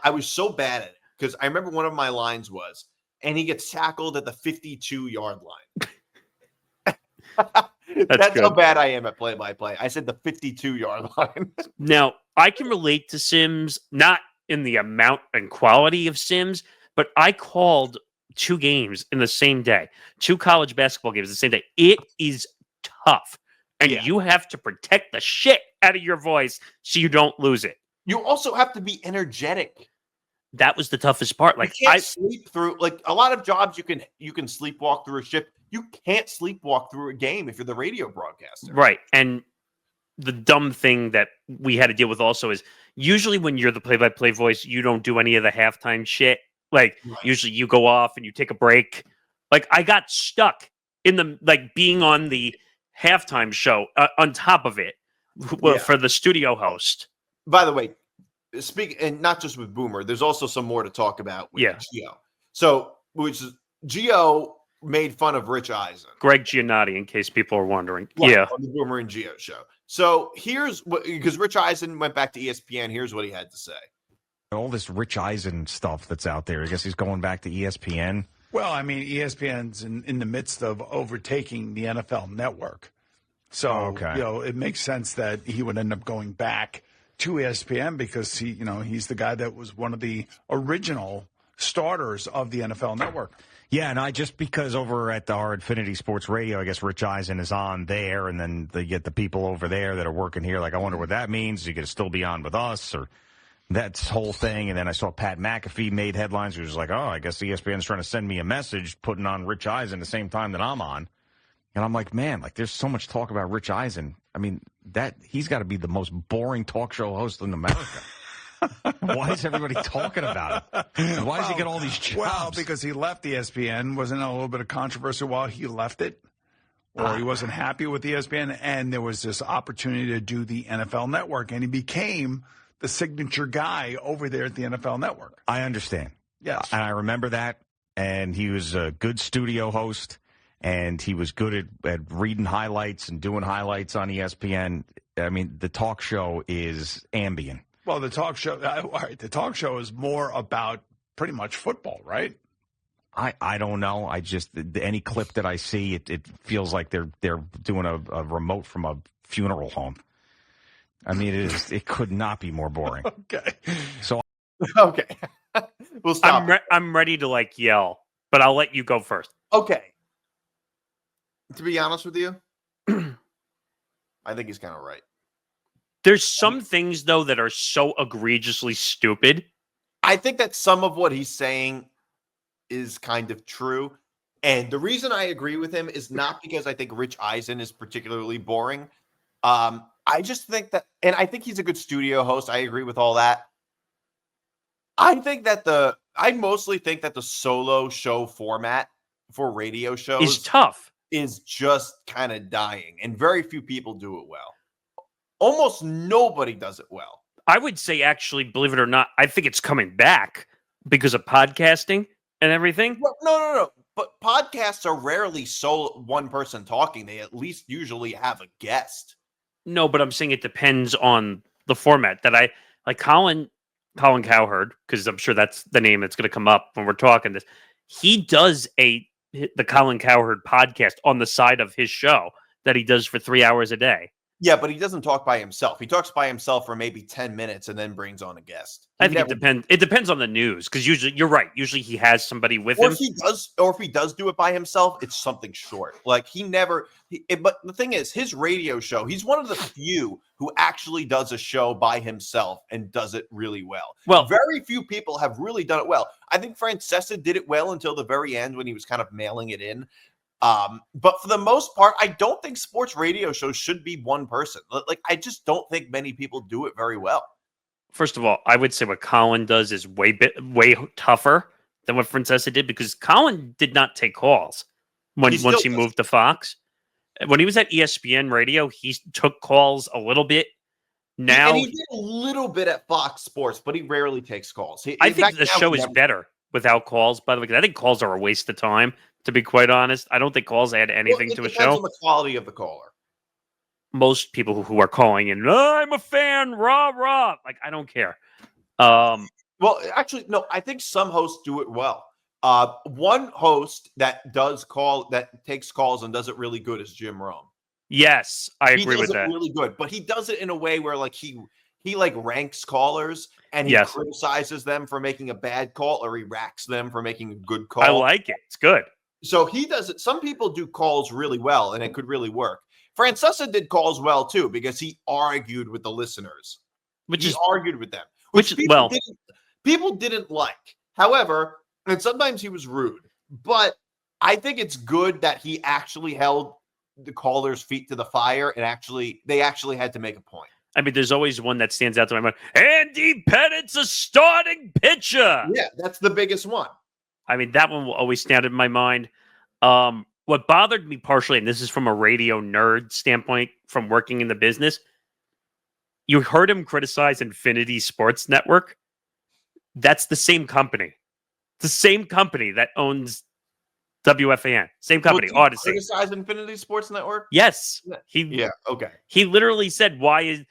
S1: I was so bad at it because I remember one of my lines was, and he gets tackled at the 52-yard line. That's how bad I am at play-by-play. I said the 52-yard line.
S2: Now, I can relate to Sims, not in the amount and quality of Sims, but I called 2 games in the same day, 2 college basketball games the same day. It is tough, and you have to protect the shit out of your voice so you don't lose it.
S1: You also have to be energetic.
S2: That was the toughest part. Like,
S1: you can't sleep through. Like a lot of jobs, you can sleepwalk through a shift. You can't sleepwalk through a game if you're the radio broadcaster.
S2: Right. And the dumb thing that we had to deal with also is usually when you're the play-by-play voice, you don't do any of the halftime shit. Like usually you go off and you take a break. Like I got stuck in the being on the halftime show on top of it for the studio host.
S1: By the way, and not just with Boomer, there's also some more to talk about with Gio. So, Gio made fun of Rich Eisen.
S2: Gregg Gianotti, in case people are wondering.
S1: On the Boomer and Gio show. So here's because Rich Eisen went back to ESPN, here's what he had to say.
S3: All this Rich Eisen stuff that's out there, I guess he's going back to ESPN.
S4: Well, I mean, ESPN's in the midst of overtaking the NFL network. So, it makes sense that he would end up going back to ESPN because he's the guy that was one of the original starters of the NFL network.
S3: Yeah, and because over at our Infinity Sports Radio, I guess Rich Eisen is on there, and then they get the people over there that are working here. Like, I wonder what that means. You could still be on with us, or that whole thing. And then I saw Pat McAfee made headlines. He was like, I guess ESPN's trying to send me a message, putting on Rich Eisen the same time that I'm on. And I'm like, man, there's so much talk about Rich Eisen. I mean, he's got to be the most boring talk show host in America. Why is everybody talking about it? Why does he get all these jobs?
S4: Well, because he left ESPN. Wasn't a little bit of controversy while he left it? Or he wasn't happy with ESPN, and there was this opportunity to do the NFL Network, and he became the signature guy over there at the NFL Network.
S3: I understand.
S4: Yes.
S3: And I remember that, and he was a good studio host, and he was good at reading highlights and doing highlights on ESPN. I mean, the talk show is ambient.
S4: Well, the talk show is more about pretty much football, right?
S3: I don't know. I just any clip that I see, it feels like they're doing a remote from a funeral home. I mean, it could not be more boring.
S4: Okay.
S3: So
S1: okay, we'll stop.
S2: I'm ready to yell, but I'll let you go first.
S1: Okay. To be honest with you, I think he's kind of right.
S2: There's some things, though, that are so egregiously stupid.
S1: I think that some of what he's saying is kind of true. And the reason I agree with him is not because I think Rich Eisen is particularly boring. I just think that, and I think he's a good studio host. I agree with all that. I mostly think that the solo show format for radio shows
S2: is tough.
S1: Is just kind of dying, and very few people do it well. Almost nobody does it well.
S2: I would say, actually, believe it or not, I think it's coming back because of podcasting and everything.
S1: Well, no. But podcasts are rarely one person talking. They at least usually have a guest.
S2: No, but I'm saying it depends on the format. That I like Colin Cowherd, because I'm sure that's the name that's going to come up when we're talking this. He does the Colin Cowherd podcast on the side of his show that he does for 3 hours a day.
S1: Yeah, but he doesn't talk by himself. He talks by himself for maybe 10 minutes and then brings on a guest.
S2: I think it depends on the news, because usually you're right. Usually he has somebody with him.
S1: If he does do it by himself, it's something short. Like but the thing is, his radio show, he's one of the few who actually does a show by himself and does it really well.
S2: Well,
S1: very few people have really done it well. I think Francesa did it well until the very end when he was kind of mailing it in. But for the most part, I don't think sports radio shows should be one person. Like, I just don't think many people do it very well.
S2: First of all, I would say what Colin does is way tougher than what Francesa did, because Colin did not take calls once he moved to Fox. When he was at ESPN Radio, he took calls a little bit. Now
S1: he did a little bit at Fox Sports, but he rarely takes calls.
S2: I think the show is better without calls, by the way, because I think calls are a waste of time. To be quite honest, I don't think calls add anything to a show. It
S1: depends on the quality of the caller.
S2: Most people who are calling in, I'm a fan, rah, rah. Like, I don't care.
S1: Well, actually, no, I think some hosts do it well. One host that takes calls and does it really good is Jim Rome.
S2: Yes, I agree with that.
S1: Really good, but he does it in a way where like he like ranks callers and he criticizes them for making a bad call, or he racks them for making a good call.
S2: I like it. It's good.
S1: So he does it. Some people do calls really well, and it could really work. Francesa did calls well too, because he argued with the listeners. He argued with them, which people didn't like. However, and sometimes he was rude, but I think it's good that he actually held the callers' feet to the fire, and they actually had to make a point.
S2: I mean, there's always one that stands out to my mind. Andy Pettit's a starting pitcher.
S1: Yeah, that's the biggest one.
S2: I mean, that one will always stand in my mind. What bothered me partially, and this is from a radio nerd standpoint from working in the business, you heard him criticize Infinity Sports Network. That's the same company. The same company that owns WFAN. Same company, Odyssey.
S1: Criticize Infinity Sports Network?
S2: Yes.
S1: Okay.
S2: He literally said, why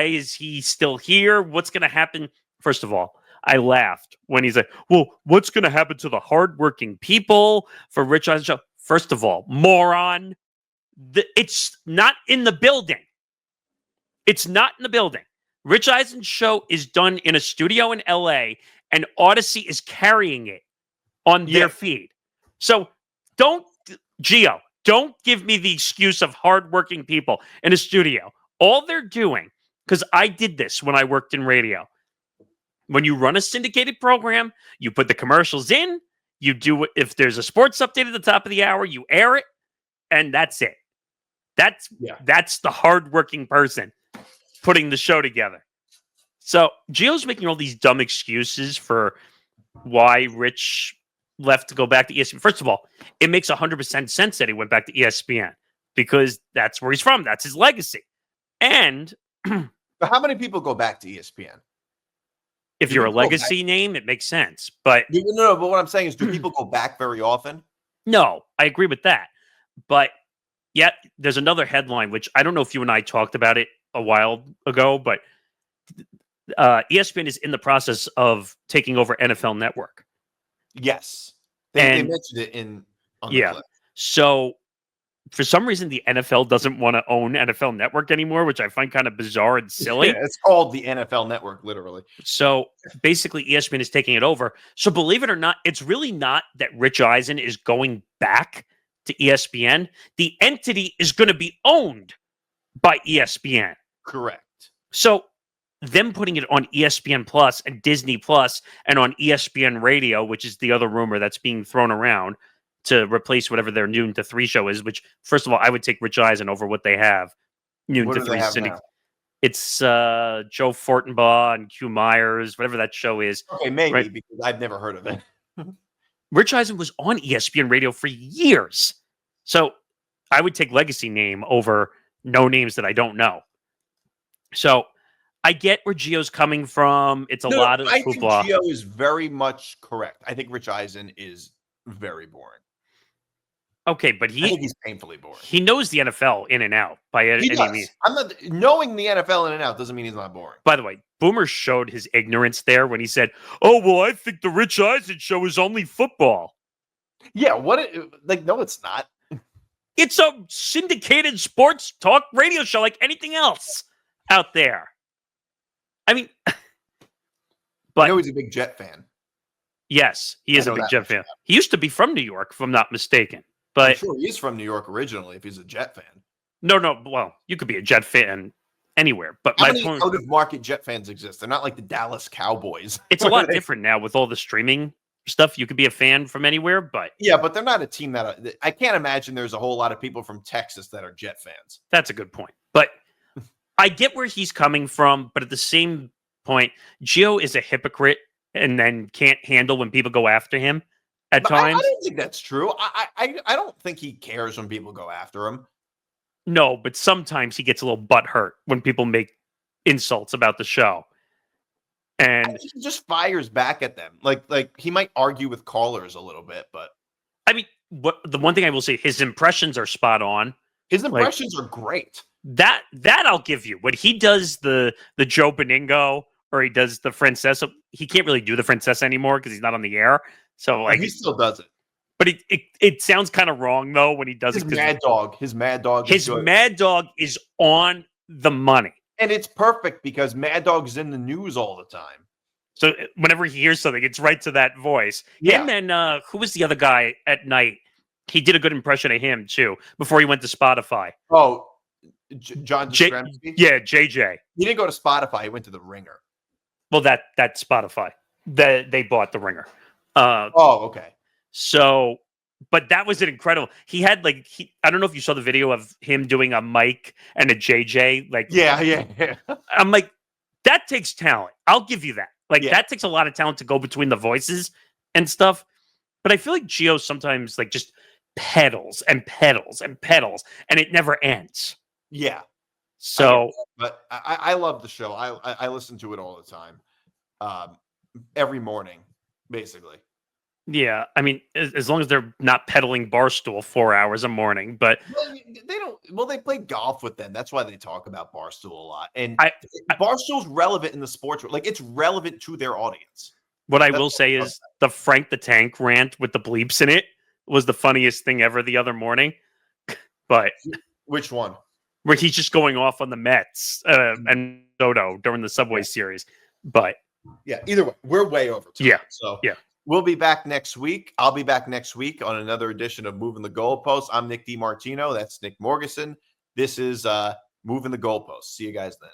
S2: is he still here? What's going to happen? First of all, I laughed when he's like, well, what's going to happen to the hardworking people for Rich Eisen show? First of all, moron, it's not in the building. It's not in the building. Rich Eisen's show is done in a studio in LA, and Odyssey is carrying it on their feed. So don't give me the excuse of hardworking people in a studio. All they're doing, because I did this when I worked in radio. When you run a syndicated program, you put the commercials in, you do it. If there's a sports update at the top of the hour, you air it, and that's it. That's the hardworking person putting the show together. So Gio's making all these dumb excuses for why Rich left to go back to ESPN. First of all, it makes 100% sense that he went back to ESPN, because that's where he's from. That's his legacy. And
S1: but how many people go back to ESPN?
S2: If you're a legacy name, it makes sense. But
S1: no, but what I'm saying is, do people go back very often?
S2: No, I agree with that. But yet, there's another headline, which I don't know if you and I talked about it a while ago, but ESPN is in the process of taking over NFL Network.
S1: Yes. They mentioned it on the clip.
S2: So for some reason, the NFL doesn't want to own NFL Network anymore, which I find kind of bizarre and silly.
S1: Yeah, it's called the NFL Network, literally.
S2: So basically, ESPN is taking it over. So believe it or not, it's really not that Rich Eisen is going back to ESPN. The entity is going to be owned by ESPN.
S1: Correct.
S2: So them putting it on ESPN Plus and Disney Plus and on ESPN Radio, which is the other rumor that's being thrown around, to replace whatever their noon to 3 show is, which, first of all, I would take Rich Eisen over what they have. Noon to 3 City. It's Joe Fortenbaugh and Q Myers, whatever that show is.
S1: Okay, maybe, right? Because I've never heard of it.
S2: Rich Eisen was on ESPN Radio for years. So I would take legacy name over no names that I don't know. So I get where Gio's coming from. It's a lot of hoopla.
S1: I think Gio is very much correct. I think Rich Eisen is very boring.
S2: Okay, but
S1: I think he's painfully boring.
S2: He knows the NFL in and out by any means.
S1: Knowing the NFL in and out doesn't mean he's not boring.
S2: By the way, Boomer showed his ignorance there when he said, "Oh, well, I think the Rich Eisen show is only football."
S1: Yeah, no, it's not.
S2: It's a syndicated sports talk radio show like anything else out there. I mean, but
S1: I know he's a big Jet fan.
S2: Yes, he is a big Jet fan. He used to be from New York, if I'm not mistaken. But
S1: I'm sure he is from New York originally if he's a Jet fan.
S2: No. Well, you could be a Jet fan anywhere. But
S1: How
S2: my
S1: many
S2: point,
S1: out-of-market Jet fans exist? They're not like the Dallas Cowboys.
S2: It's a lot different now with all the streaming stuff. You could be a fan from anywhere, but
S1: yeah, but they're not a team that I can't imagine there's a whole lot of people from Texas that are Jet fans.
S2: That's a good point. But I get where he's coming from, but at the same point, Gio is a hypocrite and then can't handle when people go after him at times.
S1: I don't think that's true. I don't think he cares when people go after him.
S2: No, but sometimes he gets a little butthurt when people make insults about the show. And
S1: he just fires back at them. Like he might argue with callers a little bit, but
S2: I mean, the one thing I will say, his impressions are spot on.
S1: His impressions are great.
S2: That I'll give you. When he does the Joe Beningo or he does the Francesa, he can't really do the Francesa anymore because he's not on the air. So like
S1: he still does it.
S2: But it sounds kind of wrong though when he does
S1: his
S2: it.
S1: Mad Dog. His Mad Dog.
S2: His Mad Dog is on the money.
S1: And it's perfect because Mad Dog's in the news all the time.
S2: So whenever he hears something, it's right to that voice.
S1: Yeah.
S2: Him and who was the other guy at night? He did a good impression of him too before he went to Spotify.
S1: Oh, John Jastrzemski?
S2: Yeah, JJ.
S1: He didn't go to Spotify. He went to the Ringer.
S2: Well, that's Spotify. They bought the Ringer.
S1: Okay.
S2: So, but that was an incredible. He had I don't know if you saw the video of him doing a Mike and a JJ.
S1: Yeah.
S2: I'm like, that takes talent. I'll give you that. That takes a lot of talent to go between the voices and stuff. But I feel like Gio sometimes just pedals and pedals and pedals, and it never ends.
S1: Yeah.
S2: So,
S1: but I love the show. I listen to it all the time, every morning, basically.
S2: Yeah, I mean, as long as they're not pedaling Barstool 4 hours a morning, but
S1: they don't. Well, they play golf with them. That's why they talk about Barstool a lot. And Barstool's relevant in the sports. It's relevant to their audience.
S2: What I will say is the Frank the Tank rant with the bleeps in it was the funniest thing ever the other morning. But
S1: which one?
S2: Where he's just going off on the Mets and Soto during the Subway Series. But
S1: yeah, either way, we're way over time.
S2: Yeah.
S1: So
S2: yeah.
S1: We'll be back next week. I'll be back next week on another edition of Moving the Goalpost. I'm Nick DiMartino. That's Nick Morgasen. This is Moving the Goalpost. See you guys then.